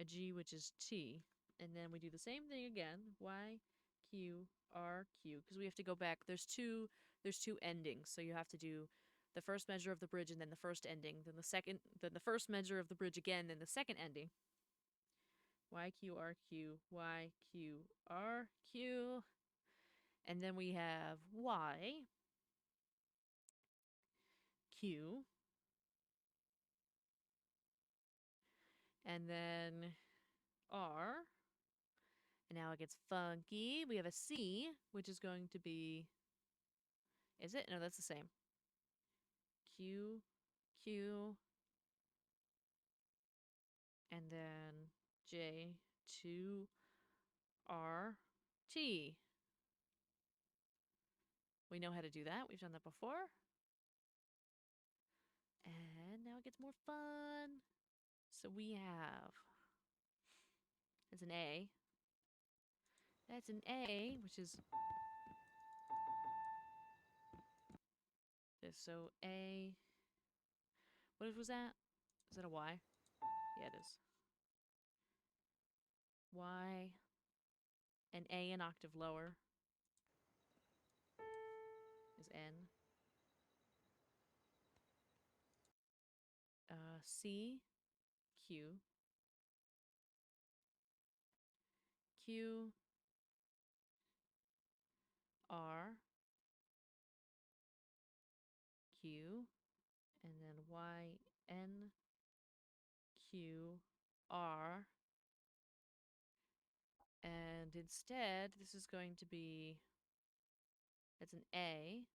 [SPEAKER 1] a G, which is T. And then we do the same thing again. Y, Q, R, Q. Because we have to go back. There's two endings. So you have to do the first measure of the bridge and then the first ending. Then the first measure of the bridge again, then the second ending. Y, Q, R, Q, Y, Q, R, Q. And then we have Y, Q, and then R. And now it gets funky. We have a C, which is going to be. Is it? No, that's the same. Q, Q, and then J, 2, R, T. We know how to do that. We've done that before. And now it gets more fun. So we have. It's an A. That's an A, which is this. So A. What was that? Is that a Y? Yeah, it is. Y. An A an octave lower is N. C. Q. Q. R. Q. And then Y. N. Q. R. And instead, this is going to be. It's an A,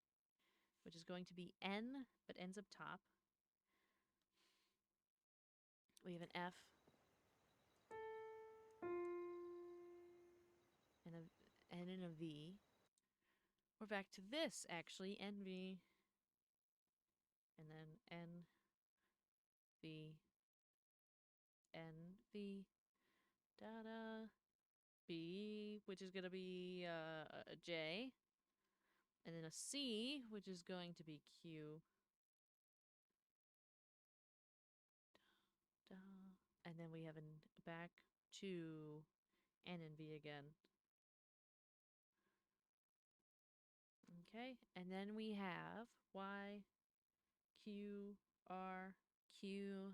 [SPEAKER 1] which is going to be N, but ends up top. We have an F. And a N and a V. We're back to this, actually. NV. And then N, V, N, V, da-da, B, which is going to be a J. And then a C, which is going to be Q. And then we have an back to N and V again. Okay, and then we have Y, Q, R, Q,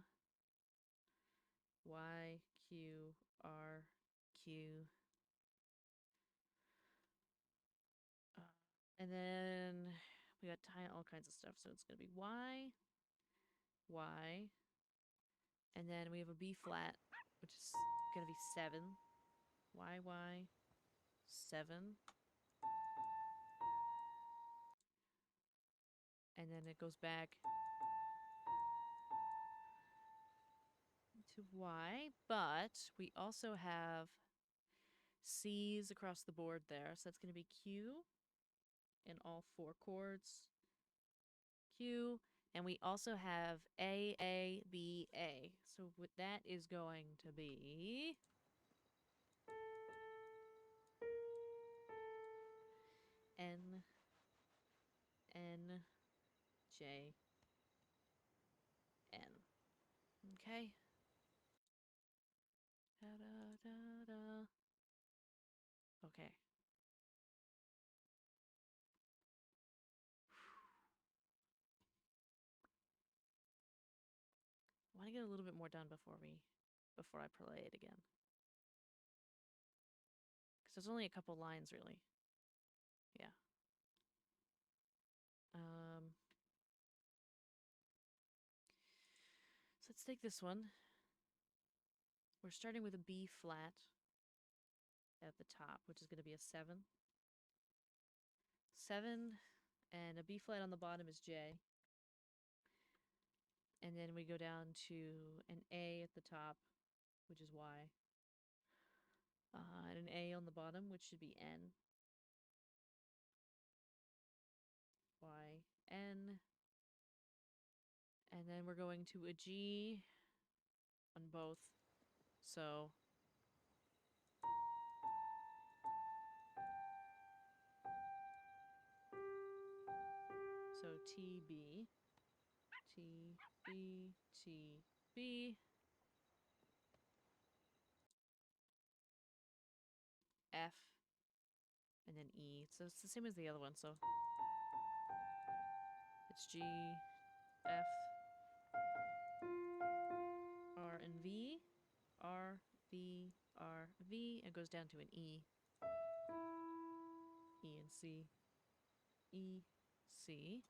[SPEAKER 1] Y, Q, R, Q. And then we got all kinds of stuff. So it's going to be Y, Y. And then we have a B flat, which is going to be 7. Y, Y, 7. And then it goes back to Y. But we also have C's across the board there. So that's going to be Q in all 4 chords. Q. And we also have A, B, A. So what that is going to be N, N, J, N. Okay. Da, da, da, da. Okay. I want to get a little bit more done before I play it again. Because there's only a couple lines, really. Yeah. So let's take this one. We're starting with a B flat at the top, which is going to be a 7. 7, and a B flat on the bottom is J. And then we go down to an A at the top, which is Y. And an A on the bottom, which should be N. Y, N. And then we're going to a G on both. So T, B, T, B, T, B, F, and then E. So it's the same as the other one. So it's G, F, R, and V, R, V, R, V, and goes down to an E. E and C, E, C.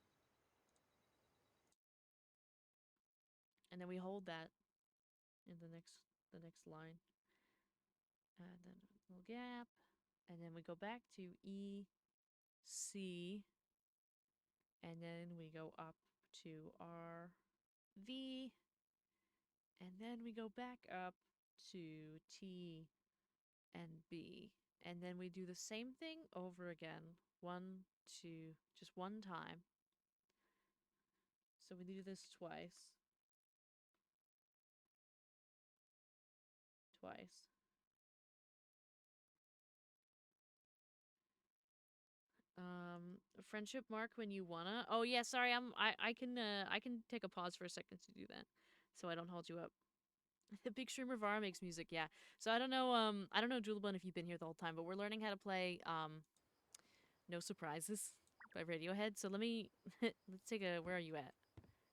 [SPEAKER 1] And then we hold that in the next line. And then a little gap. And then we go back to E, C, and then we go up to R, V, and then we go back up to T and B. And then we do the same thing over again. 1, 2, just one time. So we do this twice. Twice. Friendship mark when you wanna. Oh yeah, sorry. I can take a pause for a second to do that, so I don't hold you up. The Big Streamer Vara makes music, yeah. So I don't know Julebun if you've been here the whole time, but we're learning how to play No Surprises by Radiohead. So let me let's take a where are you at?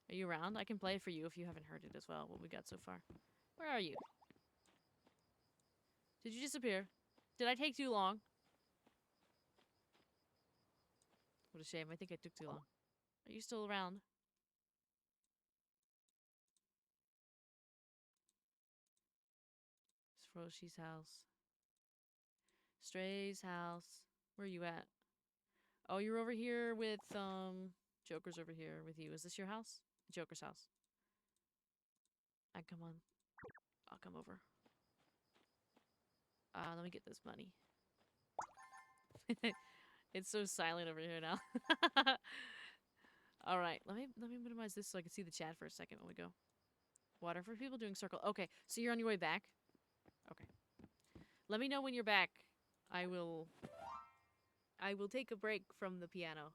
[SPEAKER 1] Are you around? I can play it for you if you haven't heard it as well, what we got so far. Where are you? Did you disappear? Did I take too long? What a shame. I think I took too long. Are you still around? It's Froshi's house. Stray's house. Where are you at? Oh, you're over here with, Joker's over here with you. Is this your house? Joker's house. I come on. I'll come over. Let me get this money. It's so silent over here now. All right, let me minimize this so I can see the chat for a second when we go. Water for people doing circle. Okay, so you're on your way back. Okay. Let me know when you're back. I will take a break from the piano.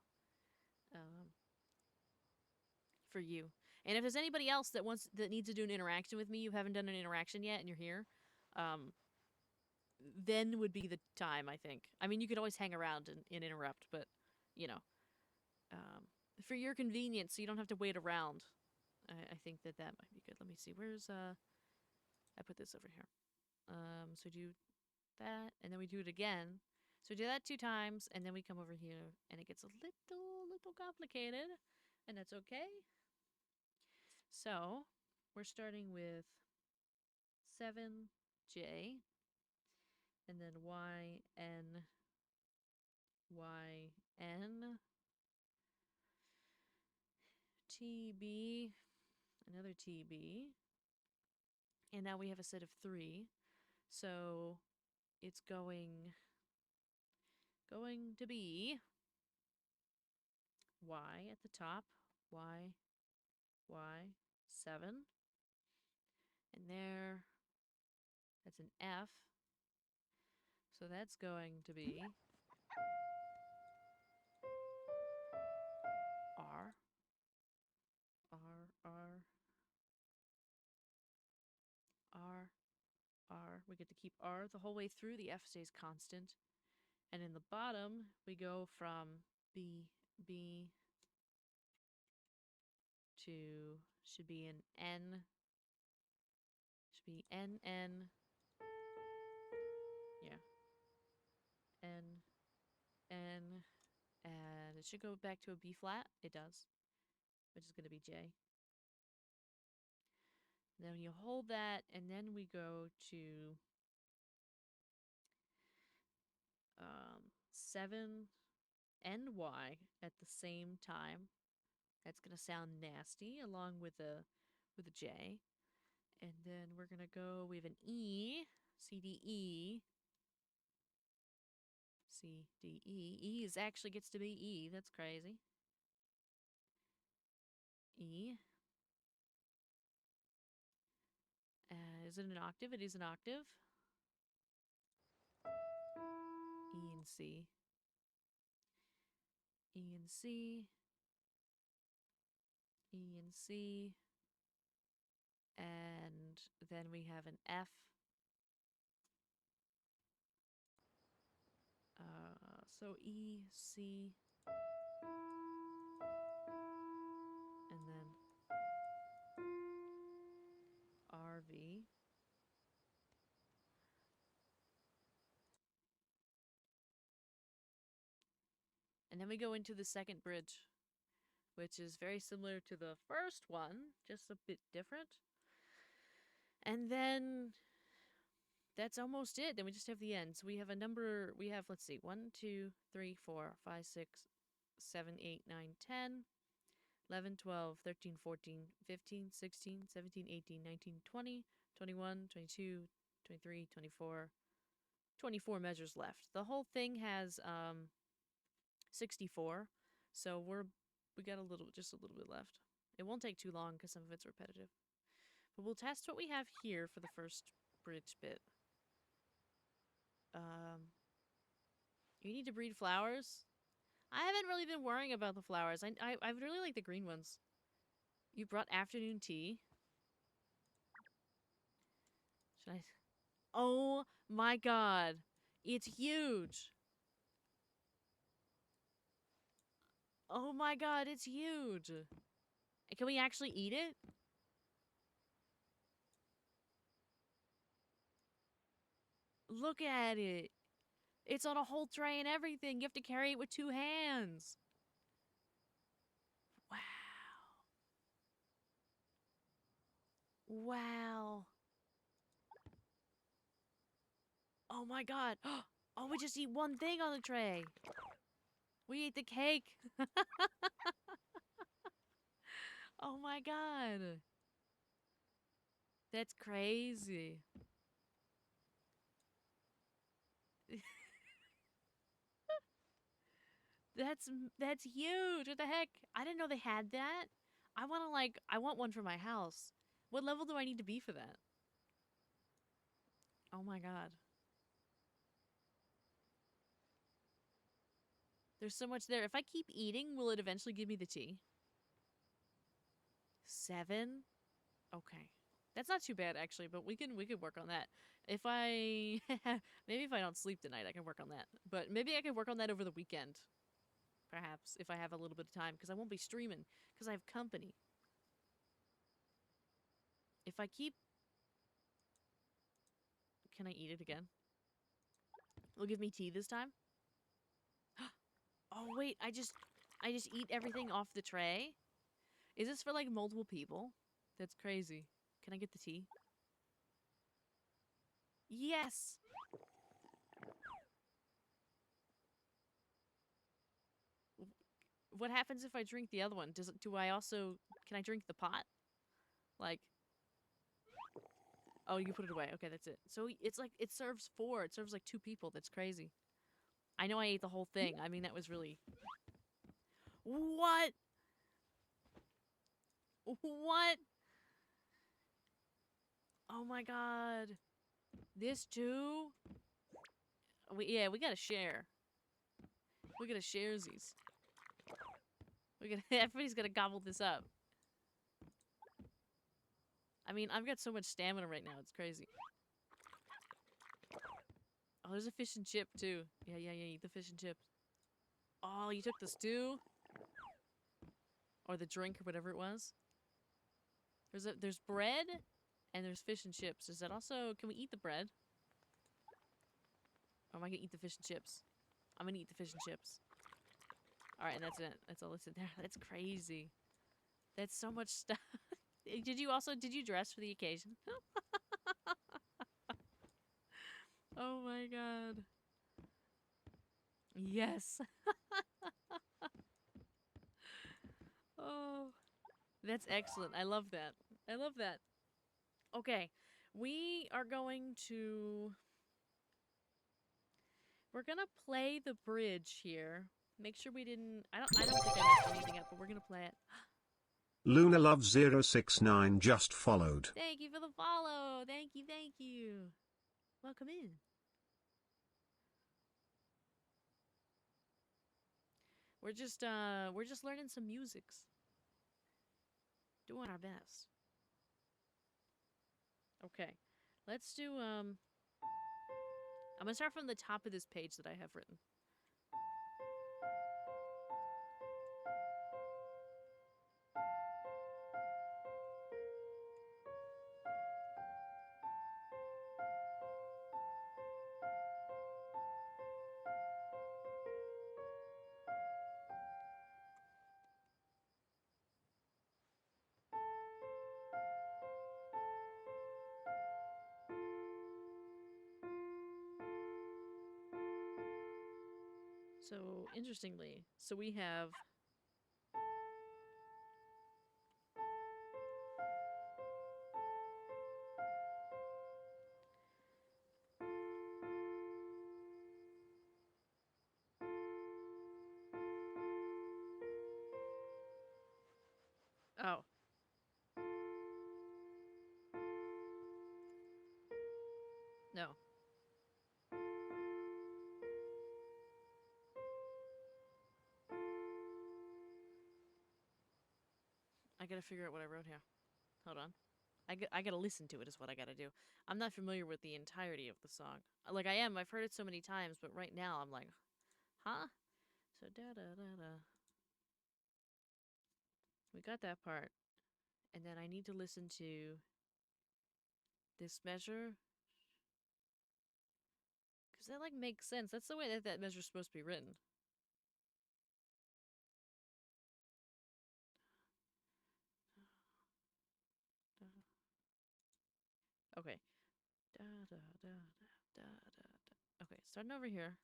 [SPEAKER 1] For you. And if there's anybody else that needs to do an interaction with me, you haven't done an interaction yet, and you're here, um, then would be the time. I think. I mean, you could always hang around and interrupt, but you know, um, for your convenience, so you don't have to wait around. I think that might be good. Let me see. Where's I put this over here. So do that, and then we do it again. So we do that 2 times, and then we come over here, and it gets a little complicated, and that's okay. So we're starting with 7J, and then YN, TB, another TB, and now we have a set of 3. So it's going to be Y at the top, Y, 7, and there, that's an F, so that's going to be R, R, R, R, R. We get to keep R the whole way through, the F stays constant. And in the bottom, we go from B to, should be an N, should be N, yeah, N, N, and it should go back to a B flat. It does, which is going to be J. Then you hold that, and then we go to 7 and Y at the same time. That's gonna sound nasty, along with a J. And then we're gonna go. We have an E, C D E, C D E. E is actually gets to be E. That's crazy. E. Is it an octave? It is an octave. E and C. E and C. E and C. And then we have an F. So E, C, and then R, V. And then we go into the second bridge, which is very similar to the first one, just a bit different. And then that's almost it. Then we just have the end. So we have a number, we have, let's see, 1, 2, 3, 4, 5, 6, 7, 8, 9, 10, 11, 12, 13, 14, 15, 16, 17, 18, 19, 20, 21, 22, 23, 24, 24 measures left. The whole thing has 64. So we got just a little bit left. It won't take too long because some of it's repetitive. But we'll test what we have here for the first bridge bit. You need to breed flowers. I haven't really been worrying about the flowers. I really like the green ones. You brought afternoon tea. Should I? Oh my god, it's huge. Oh my god, it's huge. Can we actually eat it? Look at it. It's on a whole tray and everything. You have to carry it with 2 hands. Wow. Wow. Oh my god. Oh, we just eat one thing on the tray. We ate the cake. Oh my god. That's crazy. That's that's huge. What the heck? I didn't know they had that. I want one for my house. What level do I need to be for that? Oh my god. There's so much there. If I keep eating, will it eventually give me the tea? 7? Okay. That's not too bad actually, but we could work on that. If I maybe if I don't sleep tonight, I can work on that. But maybe I could work on that over the weekend, perhaps, if I have a little bit of time because I won't be streaming because I have company. If I keep Can I eat it again? Will give me tea this time? Oh wait, I just eat everything off the tray? Is this for like multiple people? That's crazy. Can I get the tea? Yes. What happens if I drink the other one? Do I also can I drink the pot? Like, oh, you put it away. Okay, that's it. So it's like it serves 4. It serves like 2 people. That's crazy. I know I ate the whole thing. I mean, that was really What? What? Oh my god. This too? Yeah, we gotta share. We gotta share these. Everybody's gonna gobble this up. I mean, I've got so much stamina right now. It's crazy. Oh, there's a fish and chip too. Yeah, yeah, yeah. Eat the fish and chips. Oh, you took the stew or the drink or whatever it was. There's bread and there's fish and chips. Is that also? Can we eat the bread? Or am I gonna eat the fish and chips? I'm gonna eat the fish and chips. All right, and that's it. That's all that's in there. That's crazy. That's so much stuff. Did you dress for the occasion? Oh my god. Yes. Oh, that's excellent. I love that. I love that. Okay. We are going to We're going to play the bridge here. Make sure we didn't I don't think I messed anything up, but we're going to play it.
[SPEAKER 3] Luna Love 069 just followed.
[SPEAKER 1] Thank you for the follow. Thank you. Thank you. Welcome in. We're just learning some musics. Doing our best. Okay. Let's do I'm going to start from the top of this page that I have written. So, interestingly, we have Oh. No. I got to figure out what I wrote here. Hold on. I gotta listen to it is what I gotta do. I'm not familiar with the entirety of the song. Like I am, I've heard it so many times, but right now I'm like, huh? So da da da da. We got that part. And then I need to listen to this measure. Because that like makes sense. That's the way that that measure's supposed to be written. Okay. Da da da da da da da. Okay, starting over here.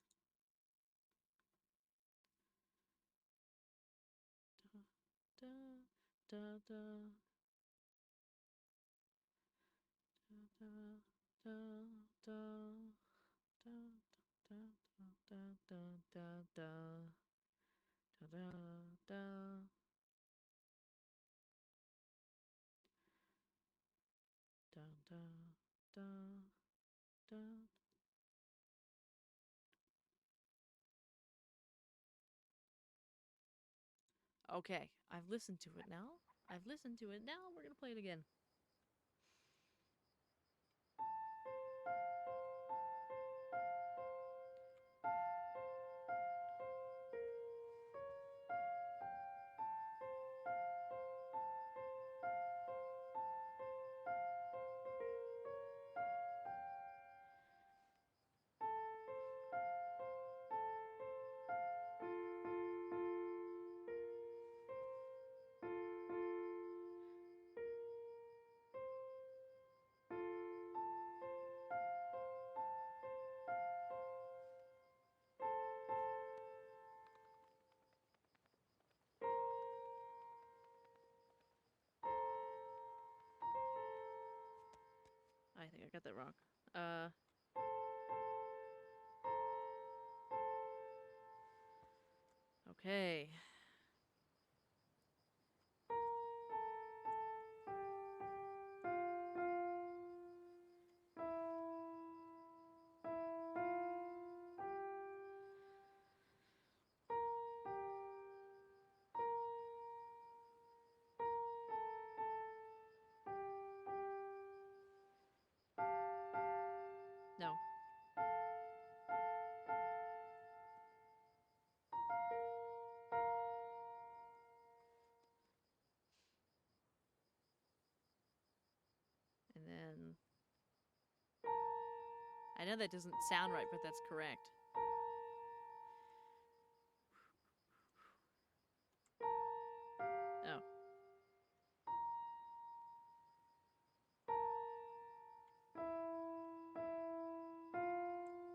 [SPEAKER 1] Da da da da da da da da da da da da da da da da. Da da da da. Okay, I've listened to it now. I've listened to it. Now we're gonna play it again. I think I got that wrong. Okay. No. And then I know that doesn't sound right, but that's correct. Oh.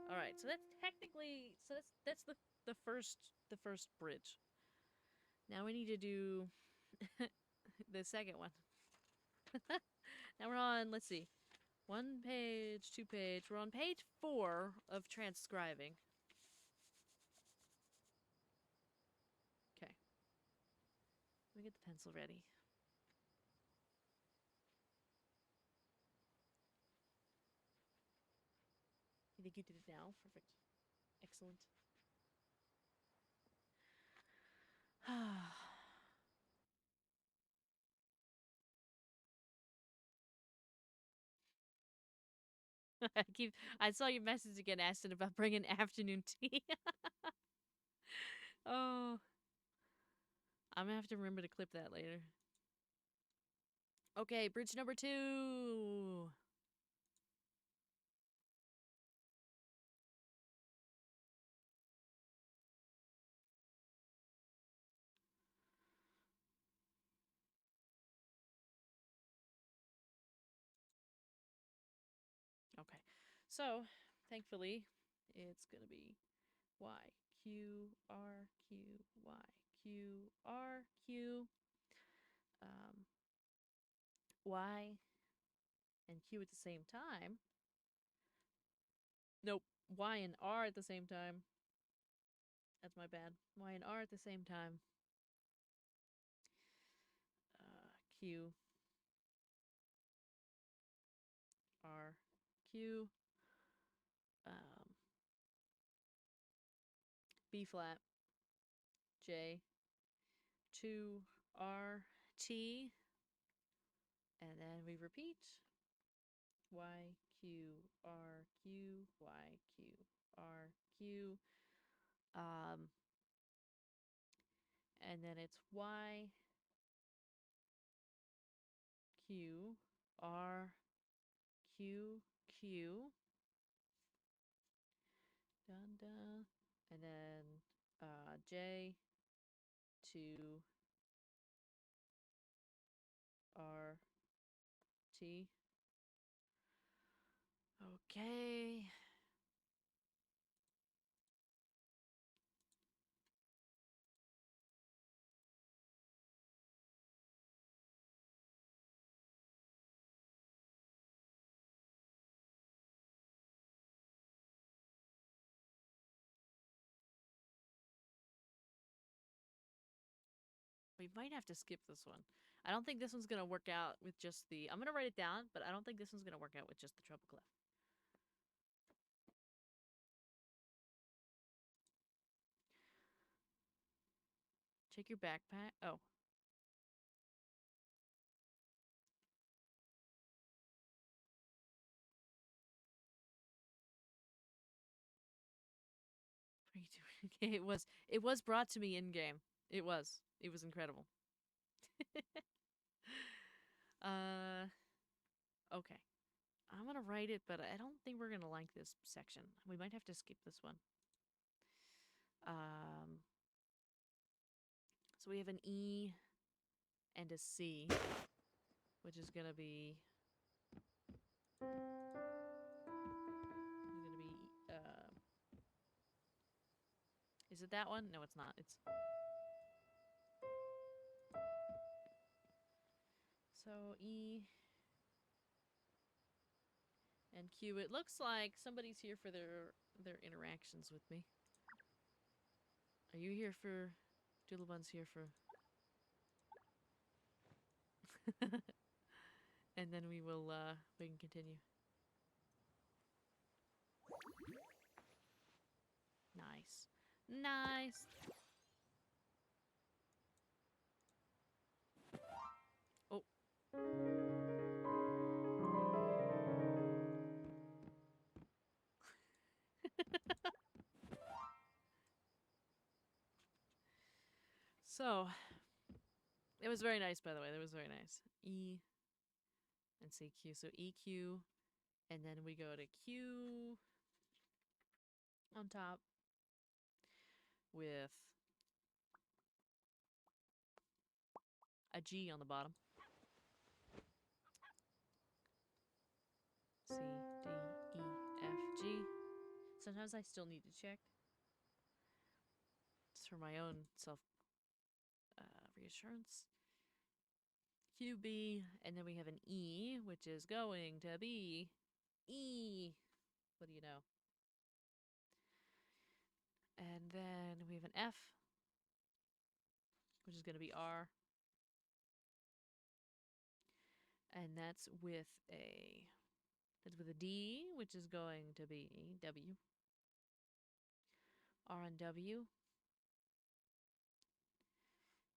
[SPEAKER 1] All right. So that's technically that's the first bridge. Now we need to do the second one. Now we're on, let's see. One page, two page. We're on page 4 of transcribing. Okay. Let me get the pencil ready. You think you did it now? Perfect. Excellent. I saw your message again asking about bringing afternoon tea. Oh, I'm gonna have to remember to clip that later. Okay, bridge number 2. Okay. So, thankfully, it's going to be Y, Q, R, Q, Y, Q, R, Q, um, Y, and Q at the same time. Nope. Y and R at the same time. That's my bad. Y and R at the same time. Q, R, Q, um, B flat, J, 2, R, T, and then we repeat. Y, Q, R, Q, Y, Q, R, Q. Um, and then it's Y, Q, R, Q, Q. Dun, dun. And then J, 2, R, T. Okay. We might have to skip this one. I don't think this one's going to work out with just the... I'm going to write it down, but I don't think this one's going to work out with just the treble clef. Check your backpack. Oh. Okay, it was brought to me in game. It was. It was incredible. uh okay. I'm gonna write it, but I don't think we're gonna like this section. We might have to skip this one. Um so we have an E and a C, which is gonna be is it that one? No, it's not. It's so E and Q. It looks like somebody's here for their interactions with me. Are you here for Doodlebun's here for and then we can continue. Nice. Nice. Oh. So, it was very nice, by the way. That was very nice. E and CQ. So EQ, and then we go to Q on top with a G on the bottom. C, D, E, F, G. Sometimes I still need to check. Just for my own self reassurance. QB, and then we have an E, which is going to be E. What do you know? And then we have an F, which is going to be R. And that's with a D, which is going to be W. R and W.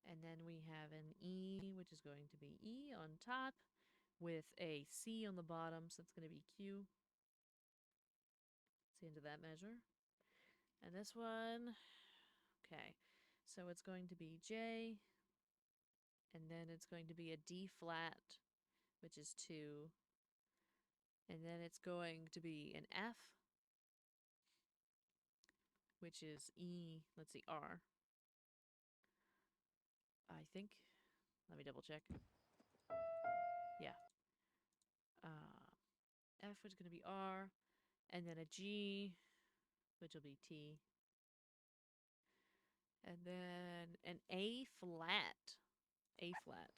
[SPEAKER 1] And then we have an E, which is going to be E on top, with a C on the bottom, so it's going to be Q. It's the end of that measure. And this one, okay, so it's going to be J, and then it's going to be a D flat, which is 2, and then it's going to be an F, which is E, let's see, R, I think. Let me double check. Yeah. F, which is going to be R, and then a G, which will be T, and then an A flat. A flat.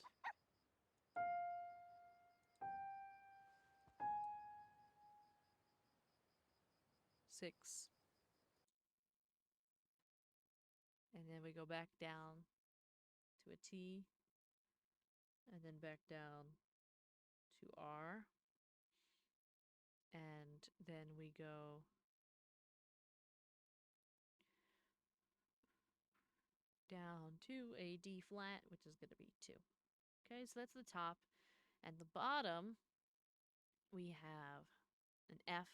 [SPEAKER 1] 6. And then we go back down to a T, and then back down to R, and then we go down to a D flat, which is going to be 2. Okay, so that's the top. And the bottom, we have an F,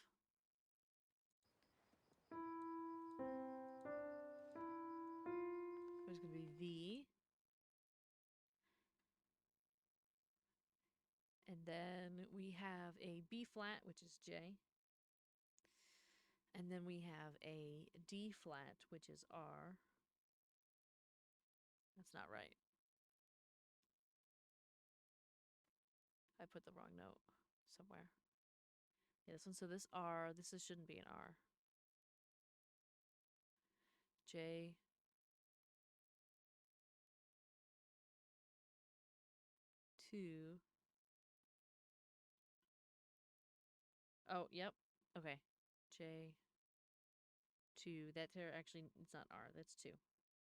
[SPEAKER 1] which is going to be V. And then we have a B flat, which is J. And then we have a D flat, which is R. That's not right. I put the wrong note somewhere. Yeah, this one. So this R, shouldn't be an R. J. Two. Oh, yep. Okay. J. 2. That's actually, it's not R. That's 2.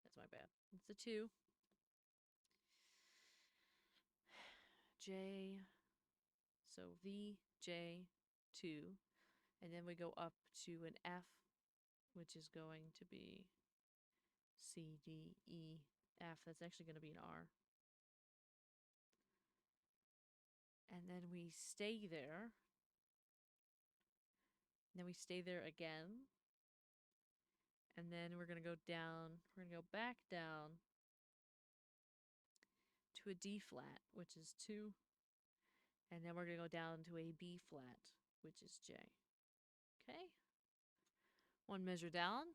[SPEAKER 1] That's my bad. It's a 2. J. So V, J, 2. And then we go up to an F, which is going to be C, D, E, F. That's actually going to be an R. And then we stay there. And then we stay there again. And And then we're going to go down. We're going to go back down to a D flat, which is 2. And then we're going to go down to a B flat, which is J. Okay? One measure down.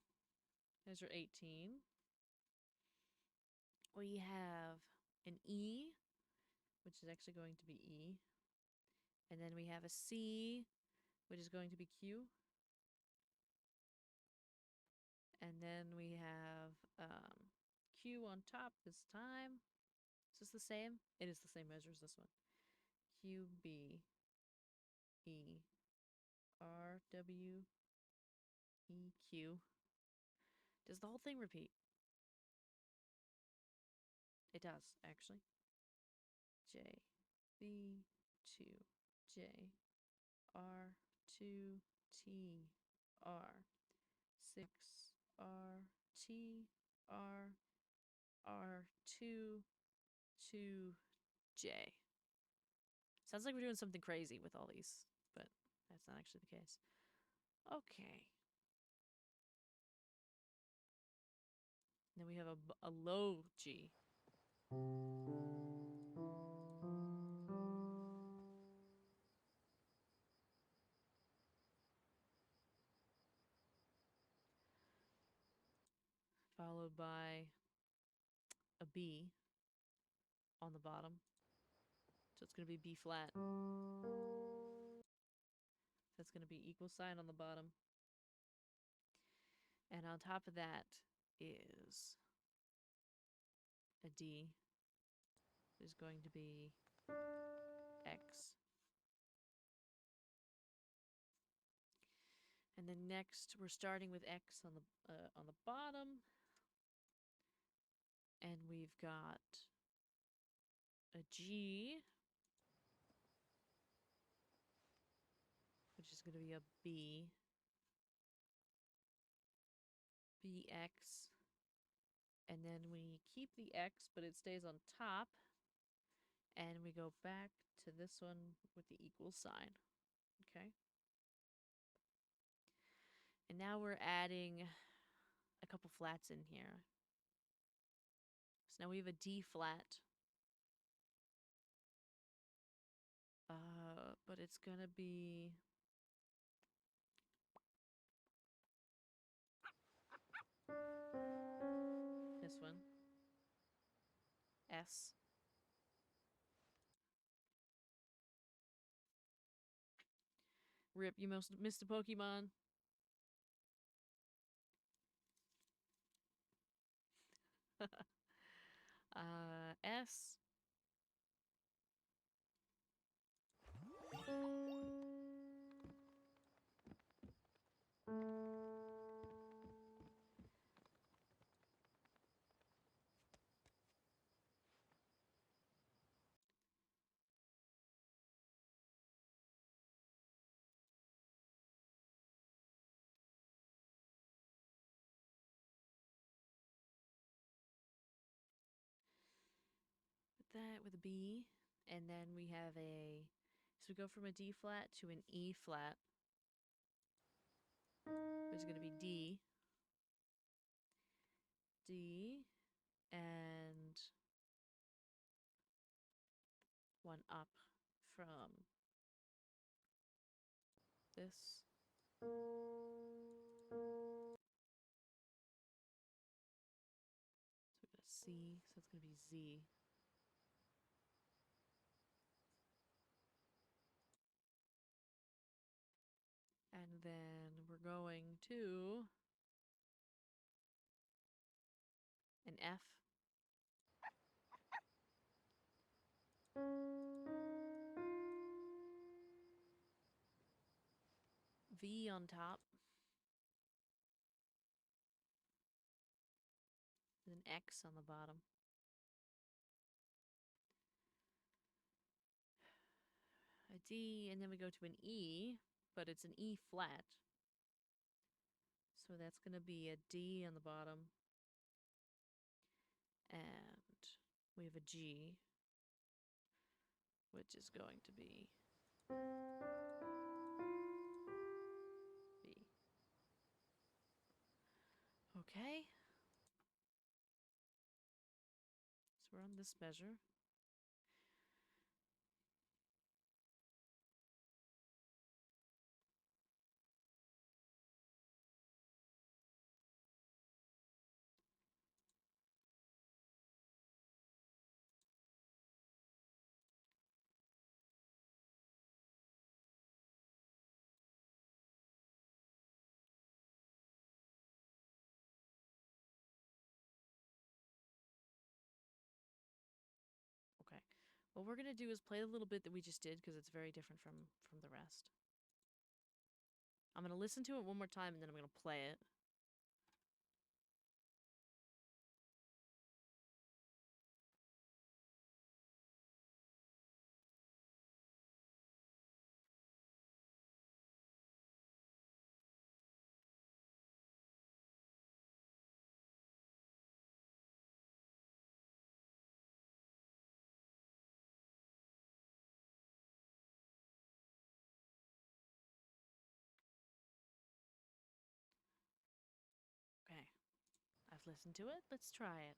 [SPEAKER 1] Measure 18. We have an E, which is actually going to be E. And then we have a C, which is going to be Q. And then we have Q on top this time. Is this the same? It is the same measure as this one. Q, B, E, R, W, E, Q. Does the whole thing repeat? It does, actually. J, B, 2, J, R, 2, T, R, 6, R, T, R, R, 2, 2, J. Sounds like we're doing something crazy with all these, but that's not actually the case. Okay. Then we have a low G. Followed by a B on the bottom. So it's going to be B flat. That's going to be equal sign on the bottom. And on top of that is a D. Is going to be X. And then next we're starting with X on the bottom. And we've got a G, which is going to be a B, BX, and then we keep the X, but it stays on top, and we go back to this one with the equal sign, okay? And now we're adding a couple flats in here. So now we have a D flat, but it's gonna be this one, S. Rip, you missed a Pokemon. S. Put that with a B, and then we have so we go from a D flat to an E flat, which is going to be D, D, and one up from this. So we got a C, so it's going to be Z. And then we're going to an F. V on top. And an X on the bottom. A D, and then we go to an E, but it's an E flat. So that's going to be a D on the bottom. And we have a G, which is going to be B. Okay. So we're on this measure. Okay. What we're gonna do is play the little bit that we just did because it's very different from the rest. I'm gonna listen to it one more time and then I'm gonna play it. Okay. I've listened to it. Let's try it.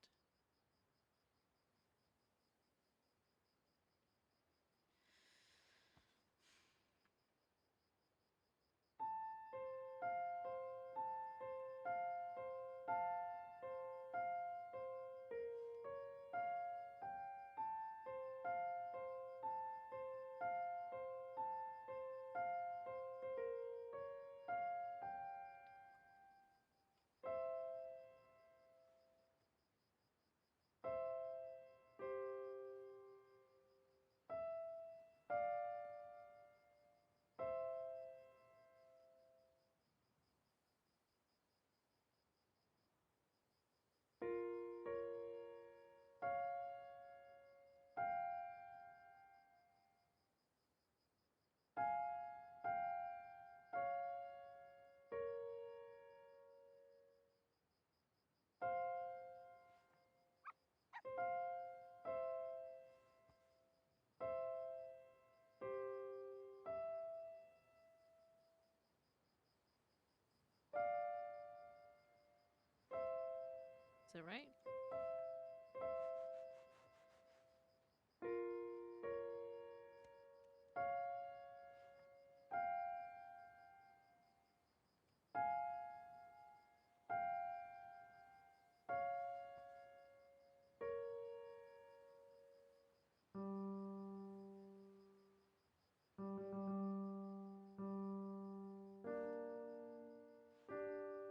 [SPEAKER 1] Is that right?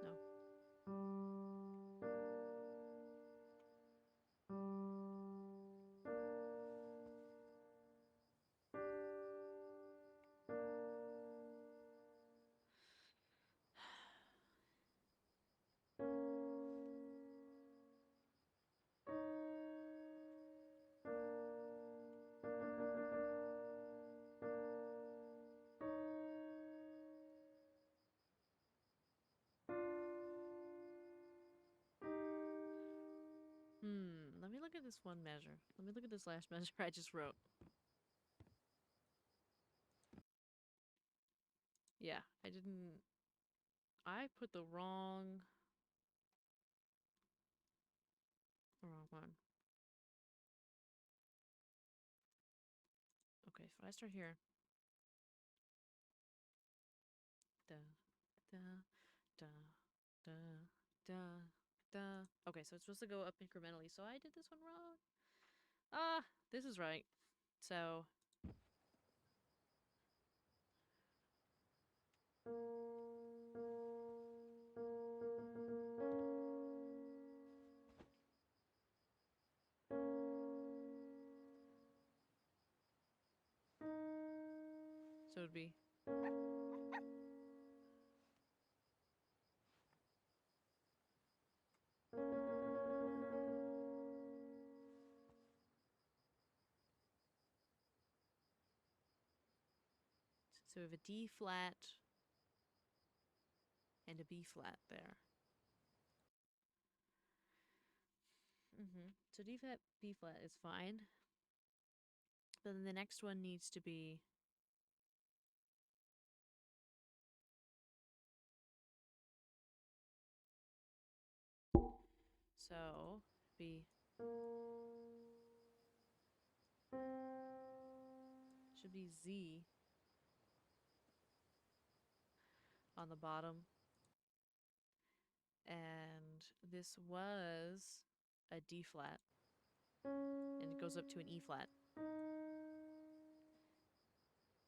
[SPEAKER 1] No. Let me look at this one measure. Let me look at this last measure I just wrote. Yeah, I didn't... I put the wrong one. Okay, if I start here. Da, da, da, da, da, da. Okay, so it's supposed to go up incrementally, so I did this one wrong. Ah, this is right. So... So it would be... So we have a D flat and a B flat there. So D flat, B flat is fine. But then the next one needs to be... So, be should be Z on the bottom. And this was a D flat. And it goes up to an E flat.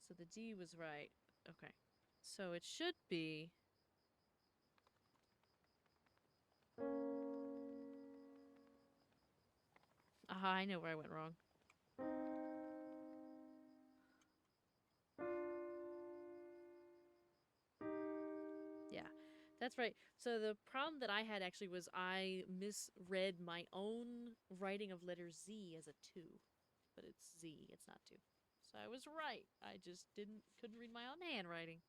[SPEAKER 1] So the D was right. Okay. So it should be. Aha, I know where I went wrong. Yeah, that's right. So the problem that I had actually was I misread my own writing of letter Z as a 2. But it's Z, it's not 2. So I was right. I just couldn't read my own handwriting.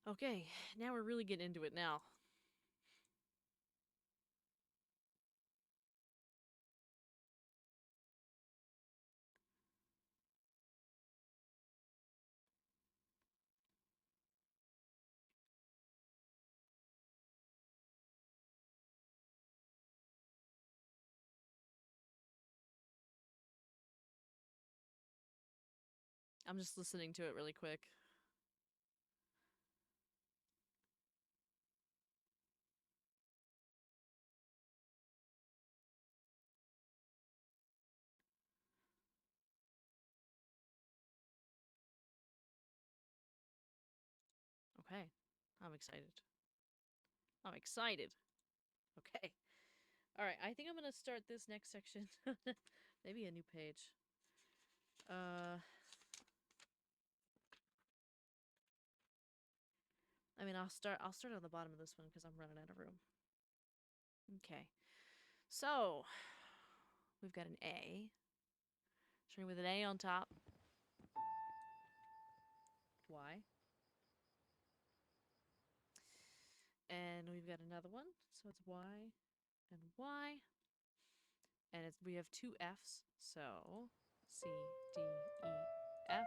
[SPEAKER 1] Okay, now we're really getting into it now. I'm just listening to it really quick. Okay, I'm excited. I'm excited. Okay. Alright, I think I'm gonna start this next section. Maybe a new page. I mean, I'll start on the bottom of this one because I'm running out of room. Okay. So, we've got an A. Starting with an A on top. Y. And we've got another one. So it's Y and Y. And we have 2 Fs. So, C, D, E, F,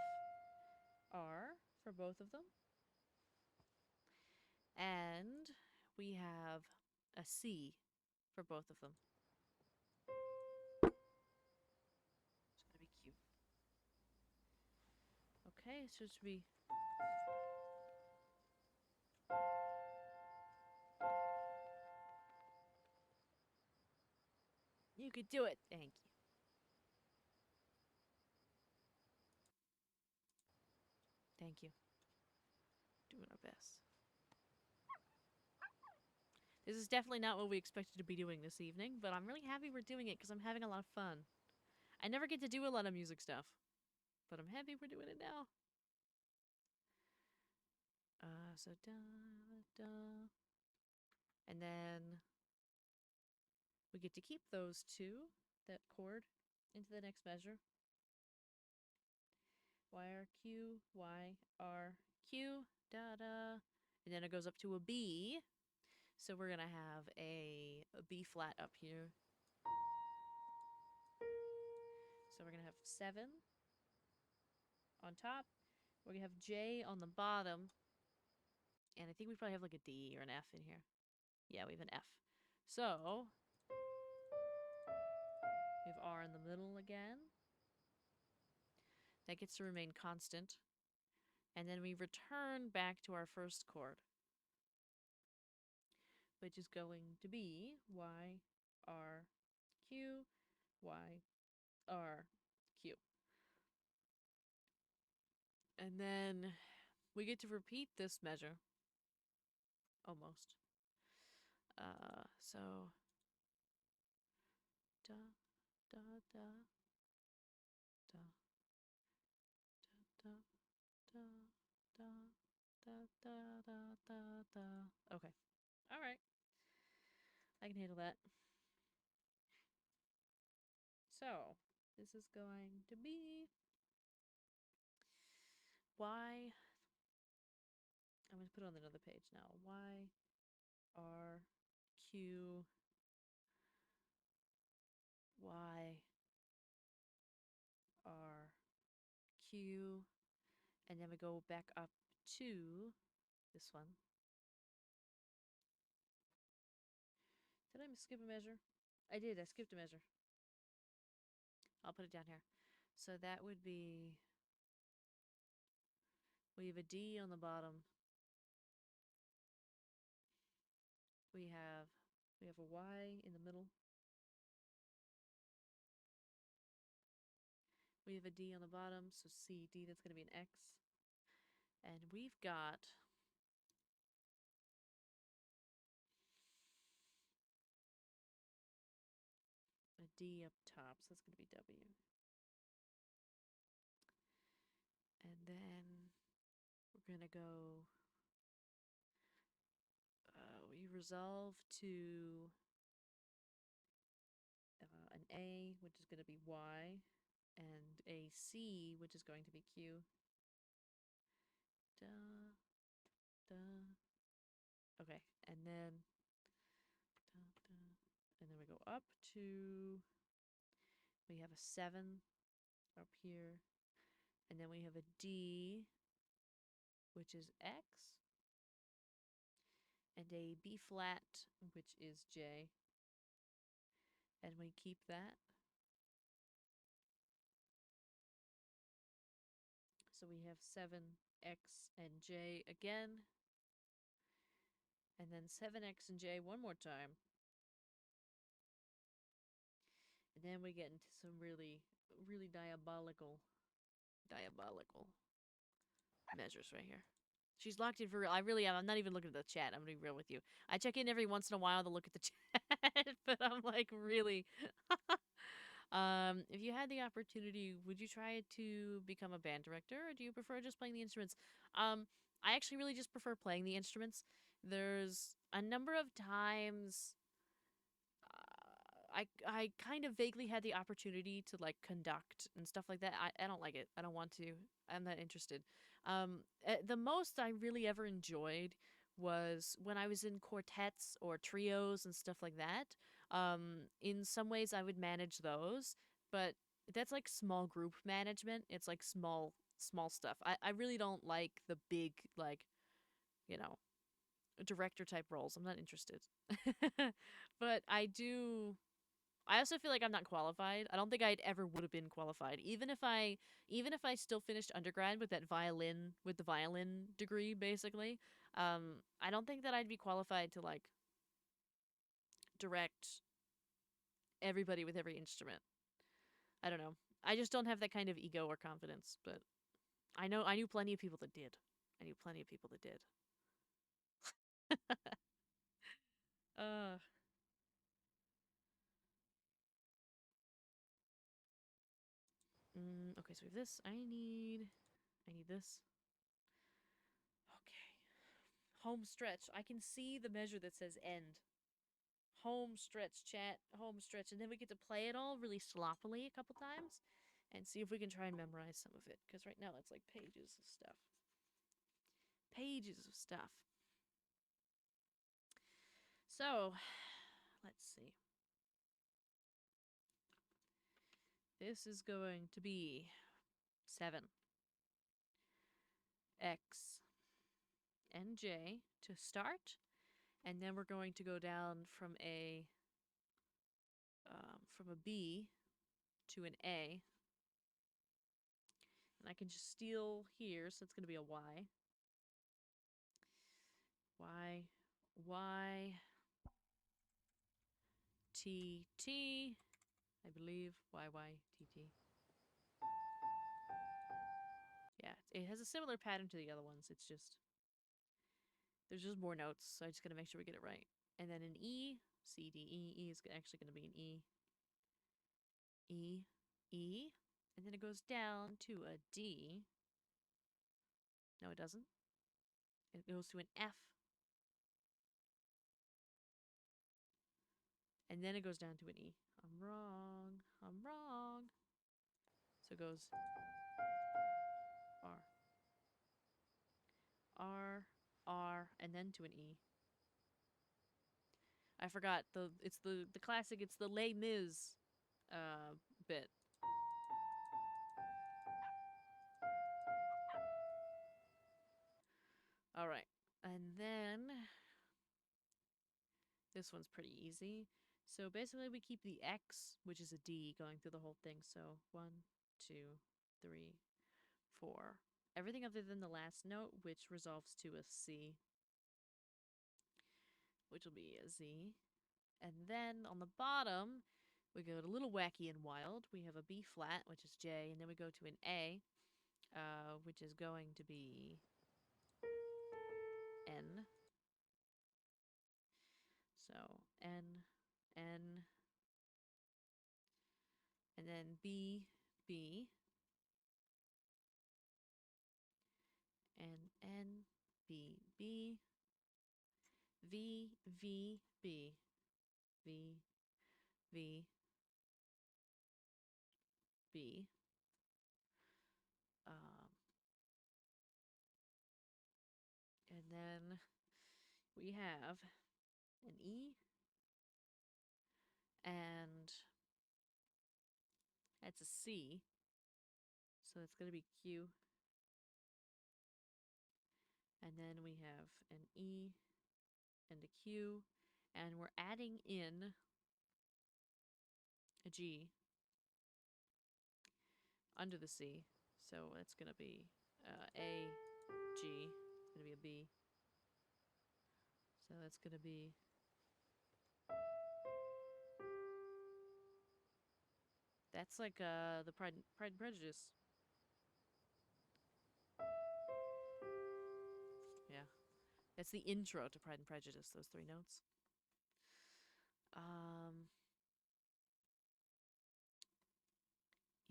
[SPEAKER 1] R for both of them. And we have a C for both of them. It's gonna be cute. Okay, so it should be. You could do it. Thank you. Thank you. Doing our best. This is definitely not what we expected to be doing this evening, but I'm really happy we're doing it because I'm having a lot of fun. I never get to do a lot of music stuff, but I'm happy we're doing it now. So da da, and then we get to keep those 2, that chord, into the next measure. Y R Q Y R Q da da, and then it goes up to a B. So we're gonna have a B flat up here. So we're gonna have 7 on top. We're gonna have J on the bottom. And I think we probably have like a D or an F in here. Yeah, we have an F. So we have R in the middle again. That gets to remain constant. And then we return back to our first chord, which is going to be Y, R, Q, Y, R, Q. And then we get to repeat this measure. Almost. So da da da da da da da da da da da da. Okay. All right. I can handle that. So this is going to be Y. I'm going to put it on another page now. Y R Q Y R Q, And then we go back up to this one. Did I skip a measure? I did. I skipped a measure. I'll put it down here. So that would be... We have a D on the bottom. We have a Y in the middle. We have a D on the bottom, so C, D, that's going to be an X. And we've got a D up top, so that's going to be W. And then we're going to go, we resolve to an A, which is going to be Y, and a C, which is going to be Q. Da, da. Okay, and then and then we go up to, we have a 7 up here, and then we have a D, which is X, and a B flat, which is J, and we keep that. So we have 7X and J again, and then 7X and J one more time. And then we get into some really, really diabolical measures right here. She's locked in for real. I really am. I'm not even looking at the chat. I'm gonna be real with you. I check in every once in a while to look at the chat, but I'm like, really. If you had the opportunity, would you try to become a band director, or do you prefer just playing the instruments? I actually really just prefer playing the instruments. There's a number of times I kind of vaguely had the opportunity to like conduct and stuff like that. I don't like it. I don't want to. I'm not interested. The most I really ever enjoyed was when I was in quartets or trios and stuff like that. In some ways I would manage those, but that's like small group management. It's like small stuff. I really don't like the big, like, you know, director type roles. I'm not interested. But I also feel like I'm not qualified. I don't think I'd ever would have been qualified, even if I still finished undergrad with the violin degree, basically. I don't think that I'd be qualified to like direct everybody with every instrument. I don't know. I just don't have that kind of ego or confidence. But I knew plenty of people that did. I knew plenty of people that did. uh. Okay, so we have this. I need this. Okay. Home stretch. I can see the measure that says end. Home stretch, chat. Home stretch. And then we get to play it all really sloppily a couple times and see if we can try and memorize some of it. Because right now it's like pages of stuff. Pages of stuff. So, let's see. This is going to be 7. X and J to start. And then we're going to go down from a B to an A. And I can just steal here, so it's going to be a Y. Y, Y, T, T, I believe. Y, Y, T, T. Yeah, it has a similar pattern to the other ones. It's just, there's just more notes, so I just gotta make sure we get it right. And then an E, C, D, E, E is actually gonna be an E. E, E, and then it goes down to a D. No, it doesn't. It goes to an F. And then it goes down to an E. I'm wrong. I'm wrong. So it goes R. R, R, and then to an E. I forgot it's the classic, it's the Les Mis bit. this one's pretty easy. So basically, we keep the X, which is a D, going through the whole thing. So 1, 2, 3, 4. Everything other than the last note, which resolves to a C, which will be a Z. And then on the bottom, we go to Little Wacky and Wild. We have a B flat, which is J, and then we go to an A, which is going to be N. So N, N, and then B, B, and N, B, B, V, V, B, V, V, B. And then we have an E, and that's a C, so it's going to be Q. And then we have an E and a Q, and we're adding in a G under the C, so it's going to be A, G, it's going to be a B. So that's going to be that's like the Pride and Prejudice. Yeah. That's the intro to Pride and Prejudice, those 3 notes.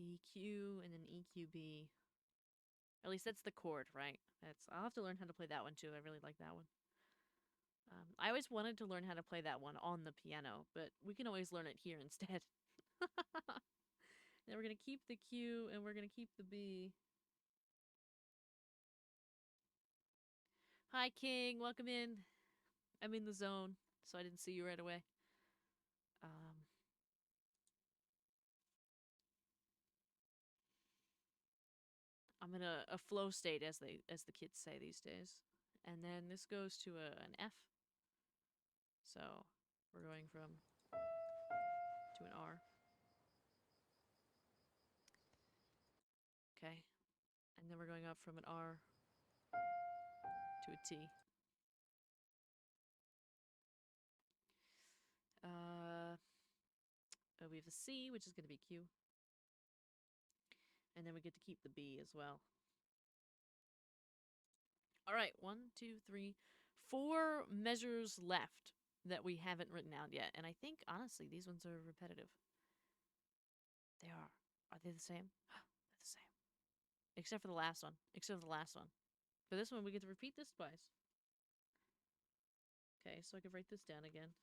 [SPEAKER 1] EQ and then EQB. At least that's the chord, right? I'll have to learn how to play that one too. I really like that one. I always wanted to learn how to play that one on the piano, but we can always learn it here instead. Then we're going to keep the Q and we're going to keep the B. Hi, King. Welcome in. I'm in the zone, so I didn't see you right away. I'm in a flow state, as the kids say these days. And then this goes to an F. So we're going from to an R. Okay. And then we're going up from an R to a T. We have a C, which is going to be Q. And then we get to keep the B as well. All right, 1, 2, 3, 4 measures left that we haven't written out yet. And I think, honestly, these ones are repetitive. They are. Are they the same? They're the same. Except for the last one. For this one, we get to repeat this twice. Okay, so I could write this down again.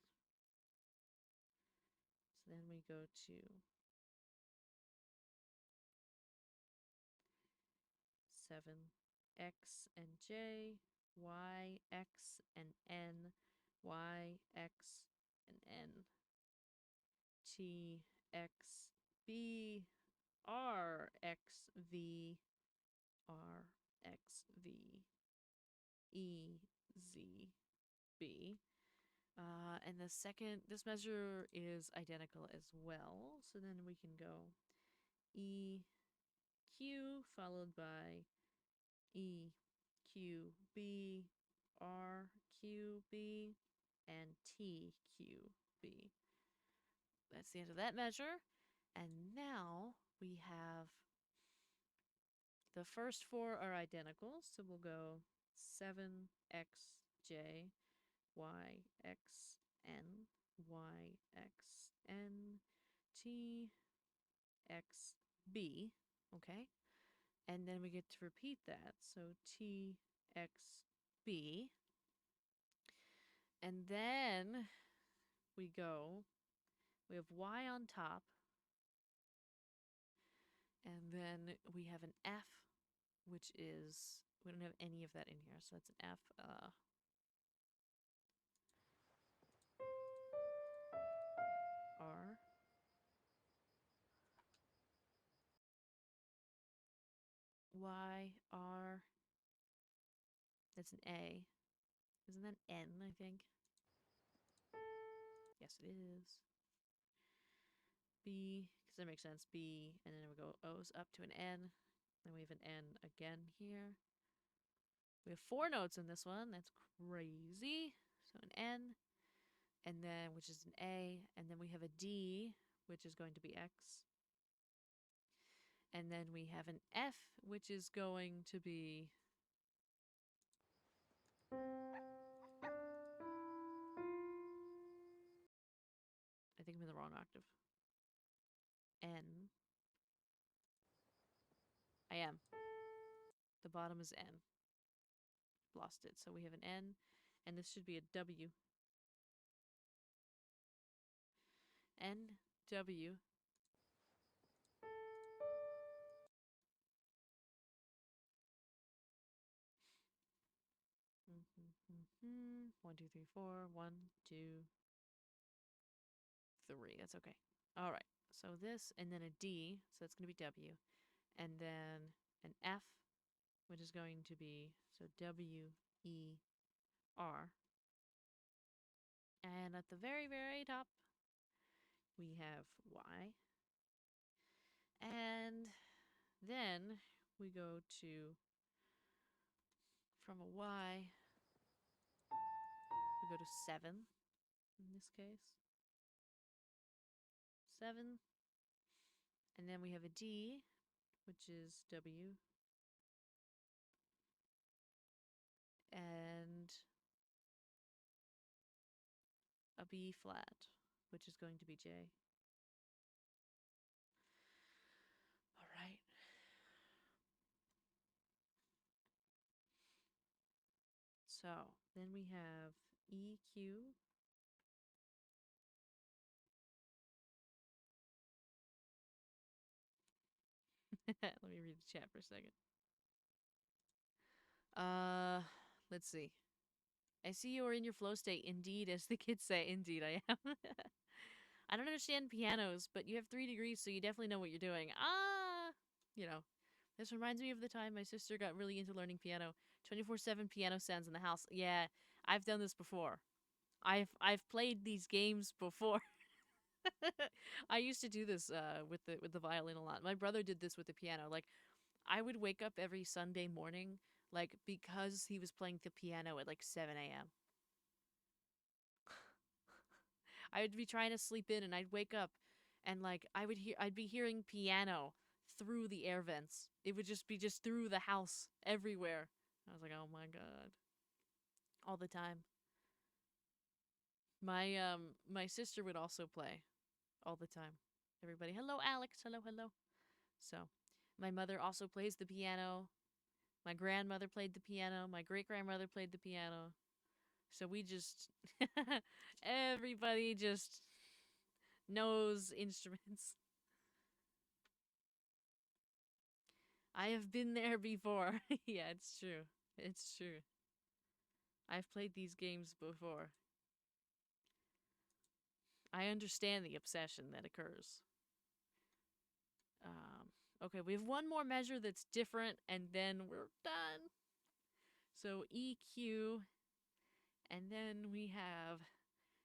[SPEAKER 1] So then we go to 7, X and J, Y, X and N, Y, X and N, T, X, B, R, X, V, R, X, V, E, Z, B. And this measure is identical as well. So then we can go E, Q, followed by E, Q, B, R, Q, B, and T, Q, B. That's the end of that measure. And now we have the first 4 are identical. So we'll go 7, X, J, Y, X, N, Y, X, N, T, X, B. Okay. And then we get to repeat that. So T, X, B. And then we have Y on top. And then we have an F, which is, we don't have any of that in here. So that's an F. R. Y, R. That's an A. Isn't that N, I think? Yes, it is. B, because that makes sense. B, and then we go O's up to an N. Then we have an N again here. We have 4 notes in this one. That's crazy. So an N, and then, which is an A, and then we have a D, which is going to be X. And then we have an F, which is going to be... I think I'm in the wrong octave. N. I am. The bottom is N. Lost it. So we have an N, and this should be a W. N, W. One, two, three, four. 1, 2, 3. That's okay. All right. So this, and then a D. So that's going to be W. And then an F, which is going to be, so W, E, R. And at the very, very top, we have Y. And then we go to, from a Y, we go to 7 in this case. 7. And then we have a D, which is W. And a B flat, which is going to be J. All right. So then we have E, Q. Let me read the chat for a second. Let's see. I see you are in your flow state. Indeed, as the kids say. Indeed, I am. I don't understand pianos, but you have 3 degrees, so you definitely know what you're doing. You know, this reminds me of the time my sister got really into learning piano. 24/7 piano sounds in the house. Yeah, I've done this before. I've played these games before. I used to do this with the violin a lot. My brother did this with the piano. Like I would wake up every Sunday morning like because he was playing the piano at like 7 a.m. I would be trying to sleep in and I'd wake up and like I'd be hearing piano through the air vents. It would just be just through the house everywhere. I was like, "Oh my god." All the time. My sister would also play all the time. Everybody, "Hello Alex. Hello, hello." So, my mother also plays the piano. My grandmother played the piano. My great-grandmother played the piano. So we just everybody just knows instruments. I have been there before. Yeah, it's true. It's true. I've played these games before. I understand the obsession that occurs. Okay, we have one more measure that's different, and then we're done. So EQ, and then we have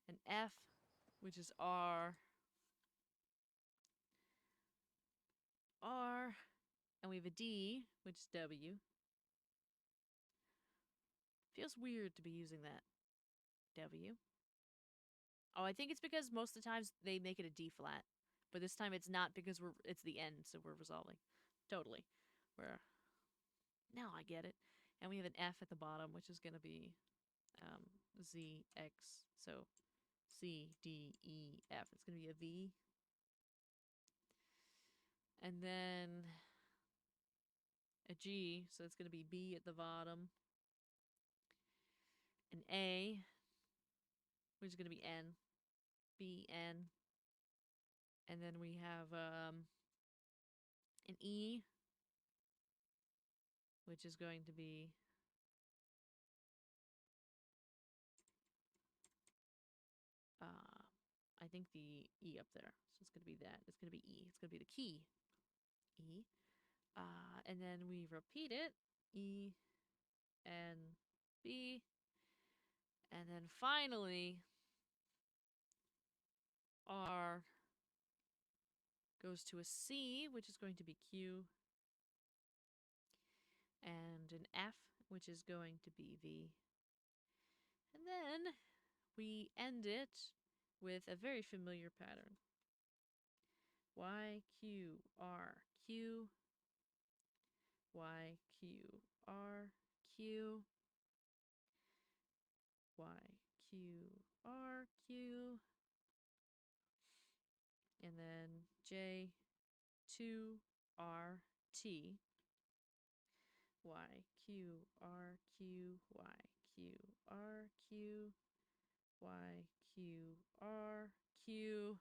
[SPEAKER 1] an F, which is R, R, and we have a D, which is W. Feels weird to be using that. W. Oh, I think it's because most of the times they make it a D flat. But this time it's not because it's the end, so we're resolving. Totally. We're now I get it. And we have an F at the bottom, which is gonna be Z, X, so C, D, E, F. It's gonna be a V. And then a G, so it's gonna be B at the bottom. An A, which is gonna be N. B, N. And then we have an E, which is going to be I think the E up there. So it's going to be that. It's going to be E. It's going to be the key. E. And then we repeat it. E, N, B. And then finally, R goes to a C, which is going to be Q, and an F, which is going to be V. And then we end it with a very familiar pattern. Y, Q, R, Q, Y, Q, R, Q, Y, Q, R, Q, and then J, 2, R, T, Y, Q, R, Q, Y, Q, R, Q, Y, Q, R, Q,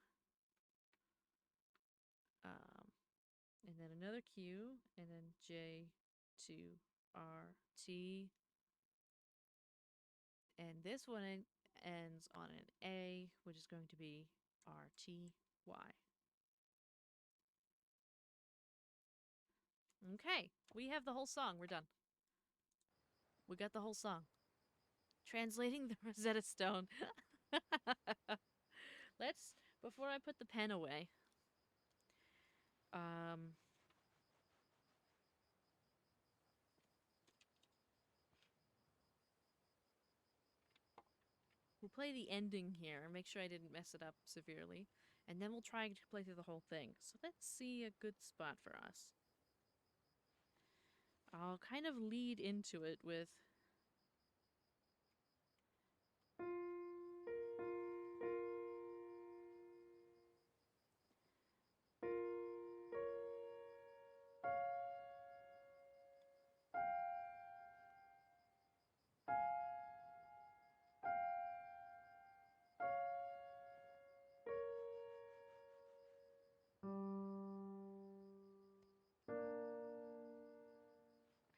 [SPEAKER 1] and then another Q, and then J, 2, R, T, and this one ends on an A, which is going to be R, T, Y. Okay, we have the whole song. We're done. We got the whole song. Translating the Rosetta Stone. Let's, before I put the pen away, we'll play the ending here, make sure I didn't mess it up severely, and then we'll try to play through the whole thing. So let's see a good spot for us. I'll kind of lead into it with...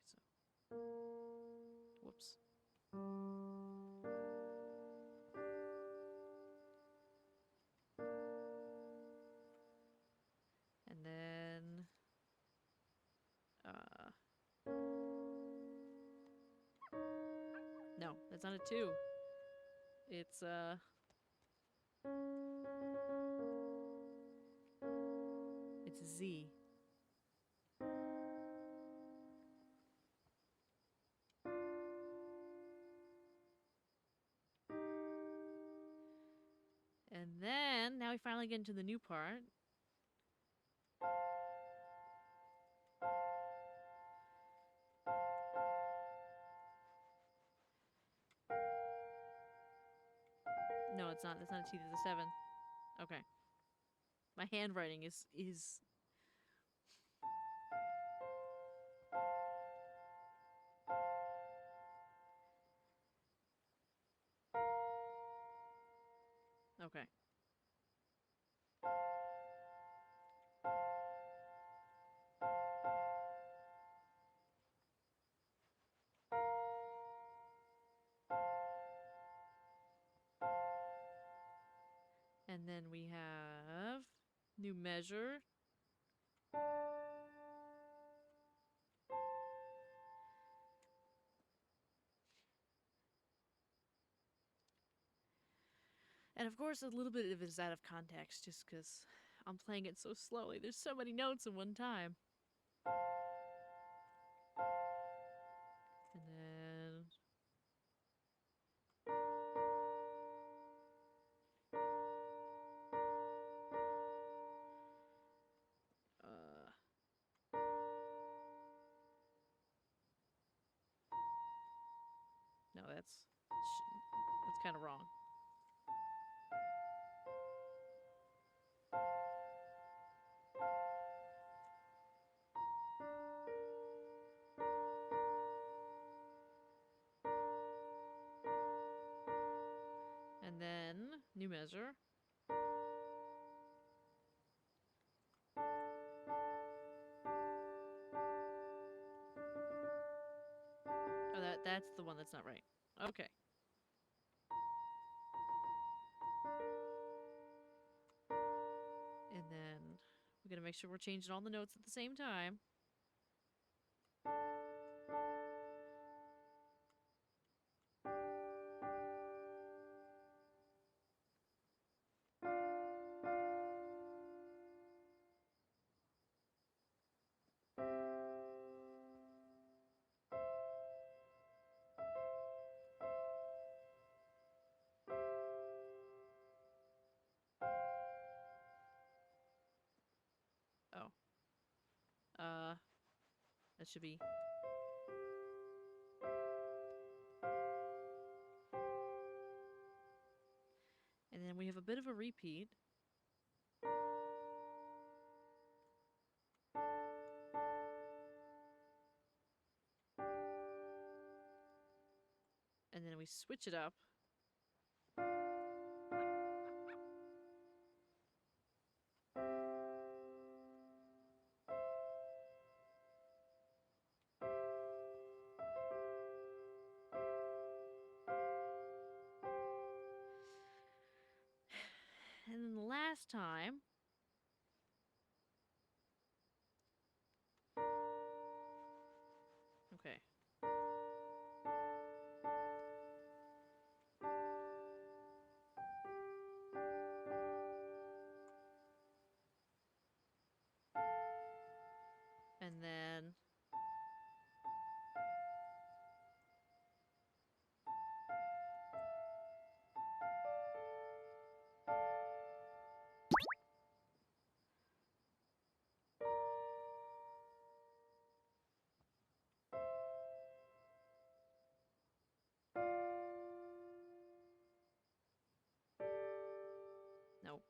[SPEAKER 1] So, whoops. And then... no, that's not a 2. It's it's a Z. And then, now we finally get into the new part. No, it's not. That's not a T. That's a 7. Okay. My handwriting is okay. And then we have new measure. And of course, a little bit of it is out of context just because I'm playing it so slowly. There's so many notes at one time. And then... no, that's kind of wrong. And then new measure. Oh, that's the one that's not right. Okay. And then we gotta make sure we're changing all the notes at the same time. That should be. And then we have a bit of a repeat. And then we switch it up. And then the last time. Okay. And then. Nope.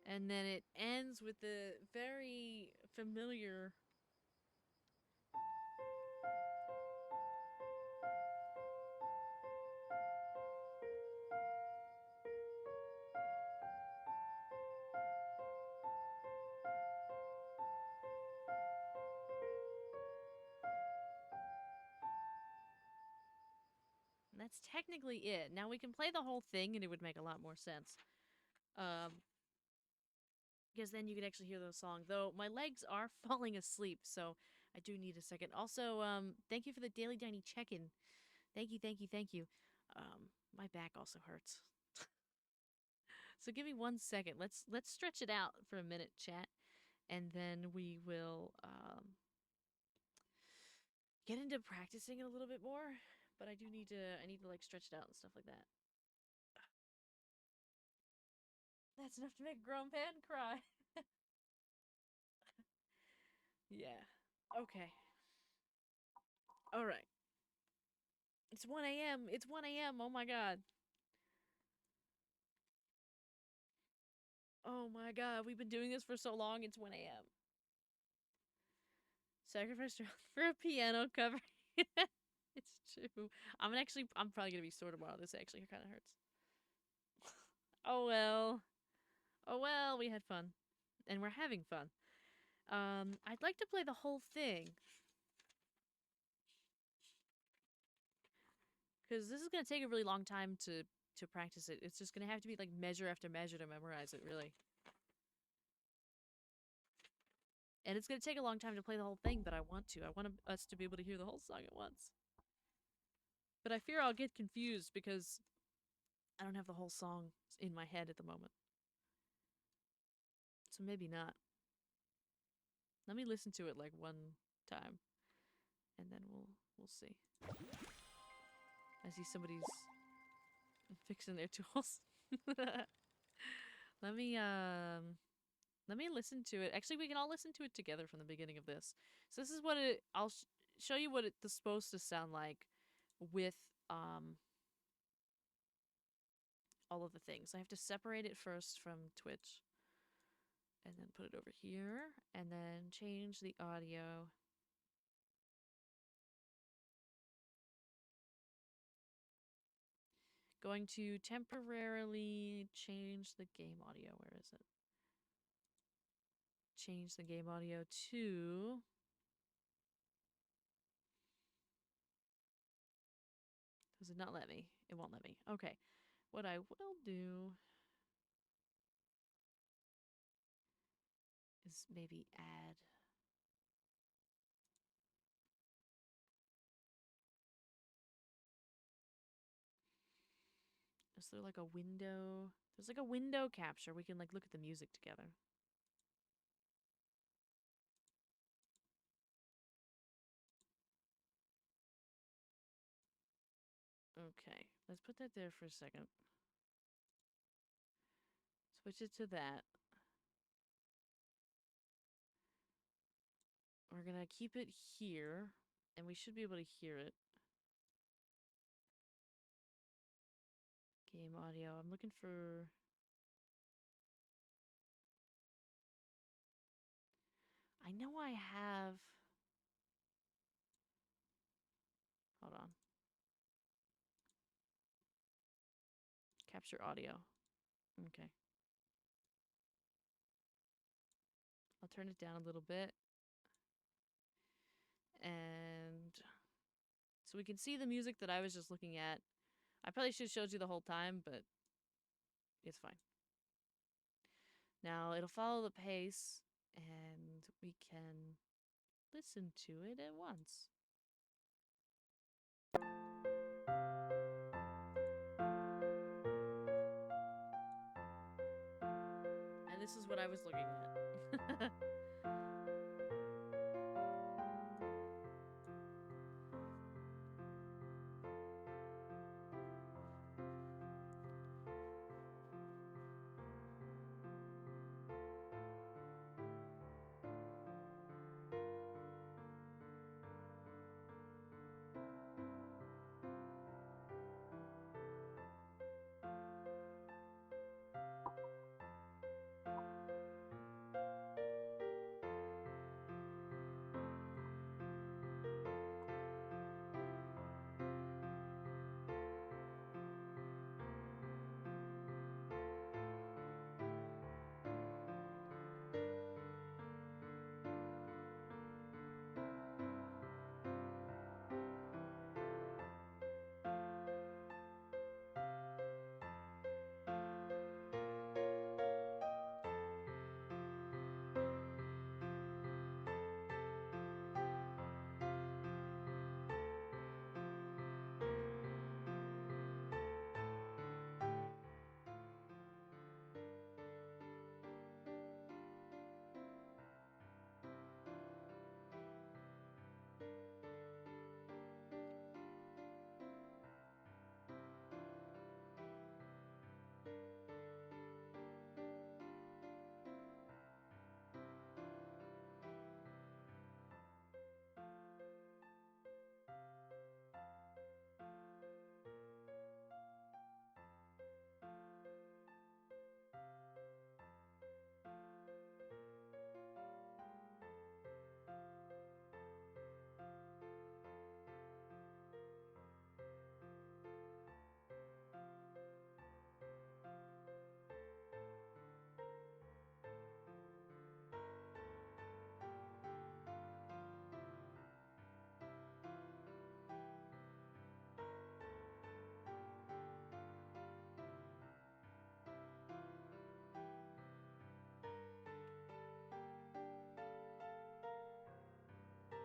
[SPEAKER 1] And then it ends with the very familiar. And that's technically it. Now we can play the whole thing and it would make a lot more sense. Because then you could actually hear the song. Though my legs are falling asleep, so I do need a second. Also, thank you for the Daily Diny check-in. Thank you, thank you, thank you. My back also hurts. So give me 1 second. Let's stretch it out for a minute, chat, and then we will get into practicing it a little bit more. But I need to like stretch it out and stuff like that. That's enough to make a grown man cry. Yeah. Okay. All right. It's 1 a.m. It's 1 a.m. Oh my god. Oh my god. We've been doing this for so long. It's 1 a.m. Sacrifice for a piano cover. It's true. I'm probably gonna be sore tomorrow. This actually kind of hurts. Oh well. Oh well, we had fun. And we're having fun. I'd like to play the whole thing. Because this is gonna take a really long time to practice it. It's just gonna have to be like measure after measure to memorize it, really. And it's gonna take a long time to play the whole thing, but I want to. I want us to be able to hear the whole song at once. But I fear I'll get confused because I don't have the whole song in my head at the moment. So maybe not. Let me listen to it like one time, and then we'll see. I see somebody's fixing their tools. let me let me listen to it. Actually, we can all listen to it together from the beginning of this. So this is what it. I'll show you what it's supposed to sound like with all of the things. I have to separate it first from Twitch. And then put it over here. And then change the audio. Going to temporarily change the game audio. Where is it? Change the game audio to... Does it not let me? It won't let me. Okay. What I will do is maybe add... Is there like a window? There's like a window capture. We can like look at the music together. Okay, let's put that there for a second. Switch it to that. We're gonna keep it here, and we should be able to hear it. Game audio. I'm looking for... I know I have... Hold on. Capture audio. Okay. I'll turn it down a little bit. And so we can see the music that I was just looking at. I probably should have showed you the whole time, but it's fine. Now it'll follow the pace, and we can listen to it at once. And this is what I was looking at.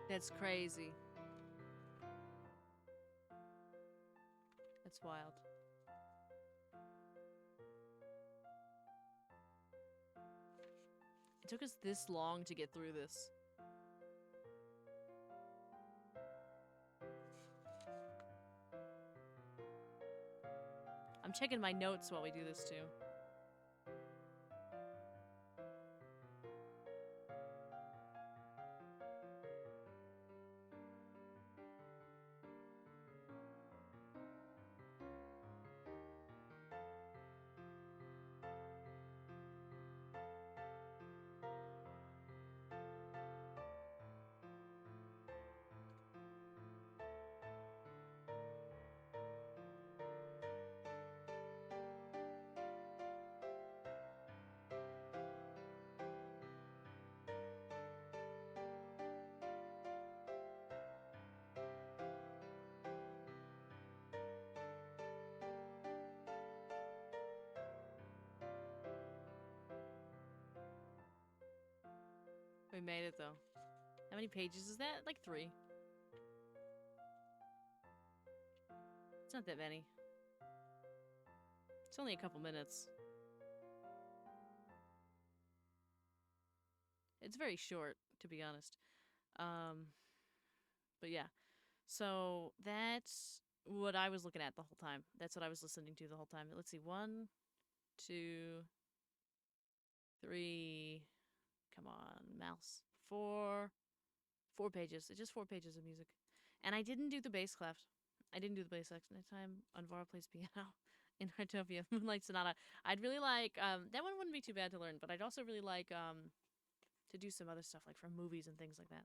[SPEAKER 1] That's crazy. That's wild. It took us this long to get through this. I'm checking my notes while we do this too. We made it though. How many pages is that? Like 3. It's not that many. It's only a couple minutes. It's very short, to be honest. But yeah. So that's what I was looking at the whole time. That's what I was listening to the whole time. Let's see. 1, 2, 3. Come on, mouse. 4 pages. It's just 4 pages of music. And I didn't do the bass clef. I didn't do the bass clef. Next time, Anvara plays piano in Heartopia, Moonlight Sonata. I'd really like, that one wouldn't be too bad to learn, but I'd also really like to do some other stuff, like from movies and things like that.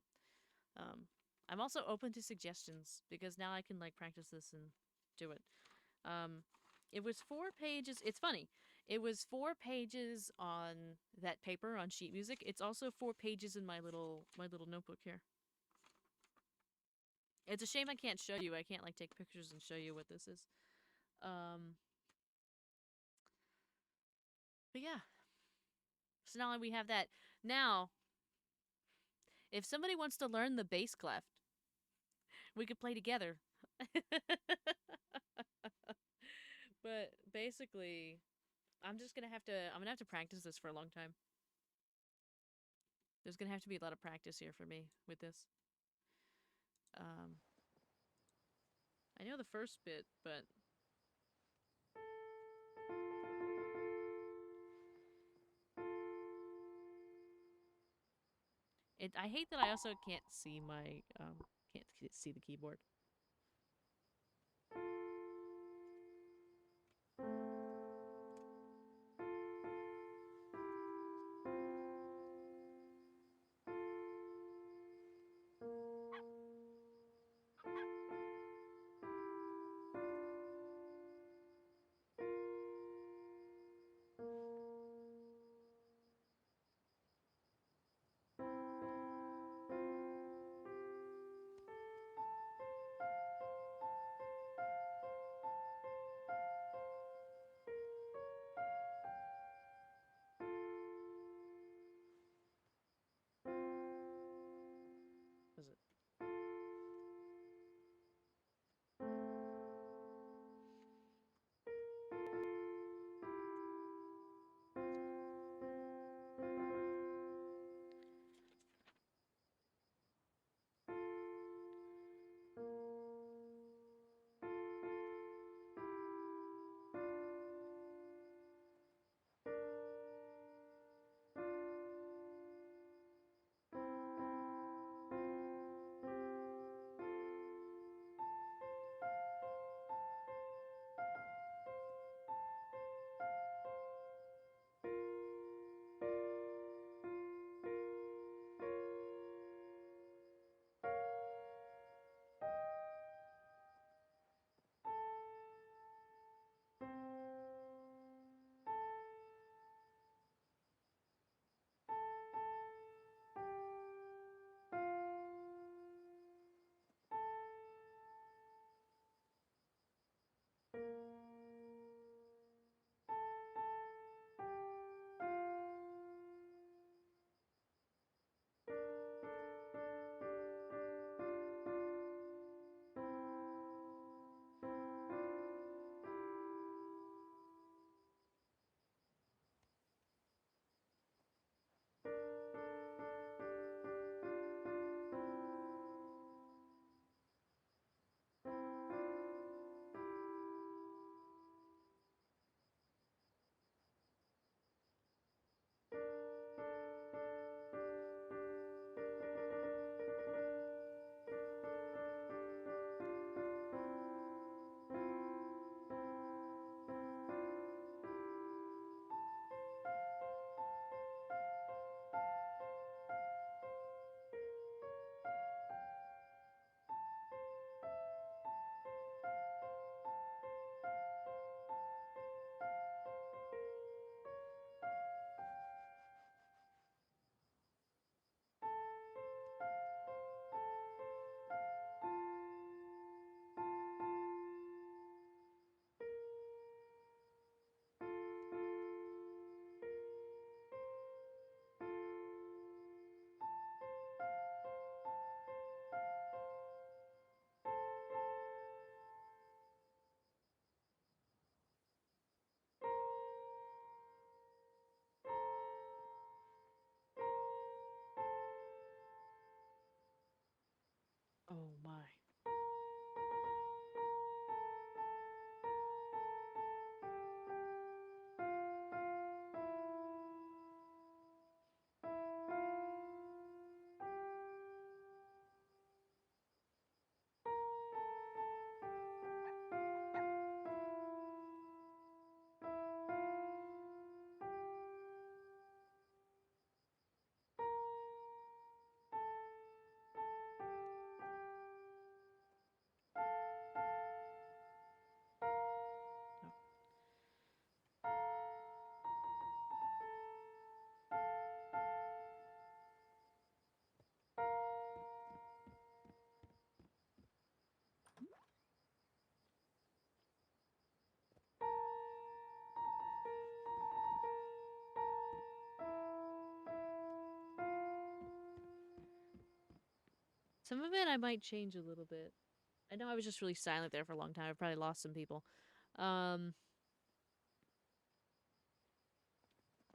[SPEAKER 1] I'm also open to suggestions, because now I can, like, practice this and do it. It was 4 pages. It's funny. It was 4 pages on that paper on sheet music. It's also 4 pages in my little notebook here. It's a shame I can't show you. I can't, like, take pictures and show you what this is. But yeah. So now we have that. Now, if somebody wants to learn the bass clef, we could play together. But basically, I'm gonna have to practice this for a long time. There's gonna have to be a lot of practice here for me with this. I know the first bit, but I hate that I also can't see my can't see the keyboard. Some of it I might change a little bit. I know I was just really silent there for a long time. I probably lost some people. Um,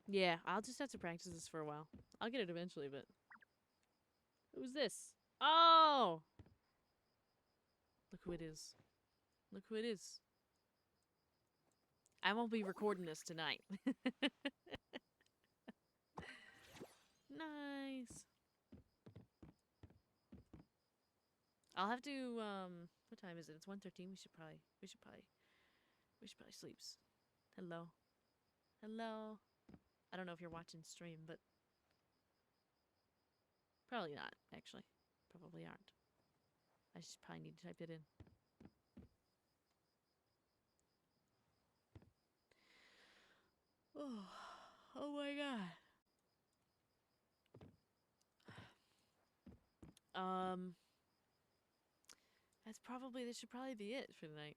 [SPEAKER 1] yeah, I'll just have to practice this for a while. I'll get it eventually, but who's this? Oh, look who it is. Look who it is. I won't be recording this tonight. Nice. I'll have to what time is it? It's 1:13. We should probably sleep. Hello. Hello. I don't know if you're watching stream, but probably not, actually. Probably aren't. I just probably need to type it in. Oh, oh my god. That should probably be it for tonight.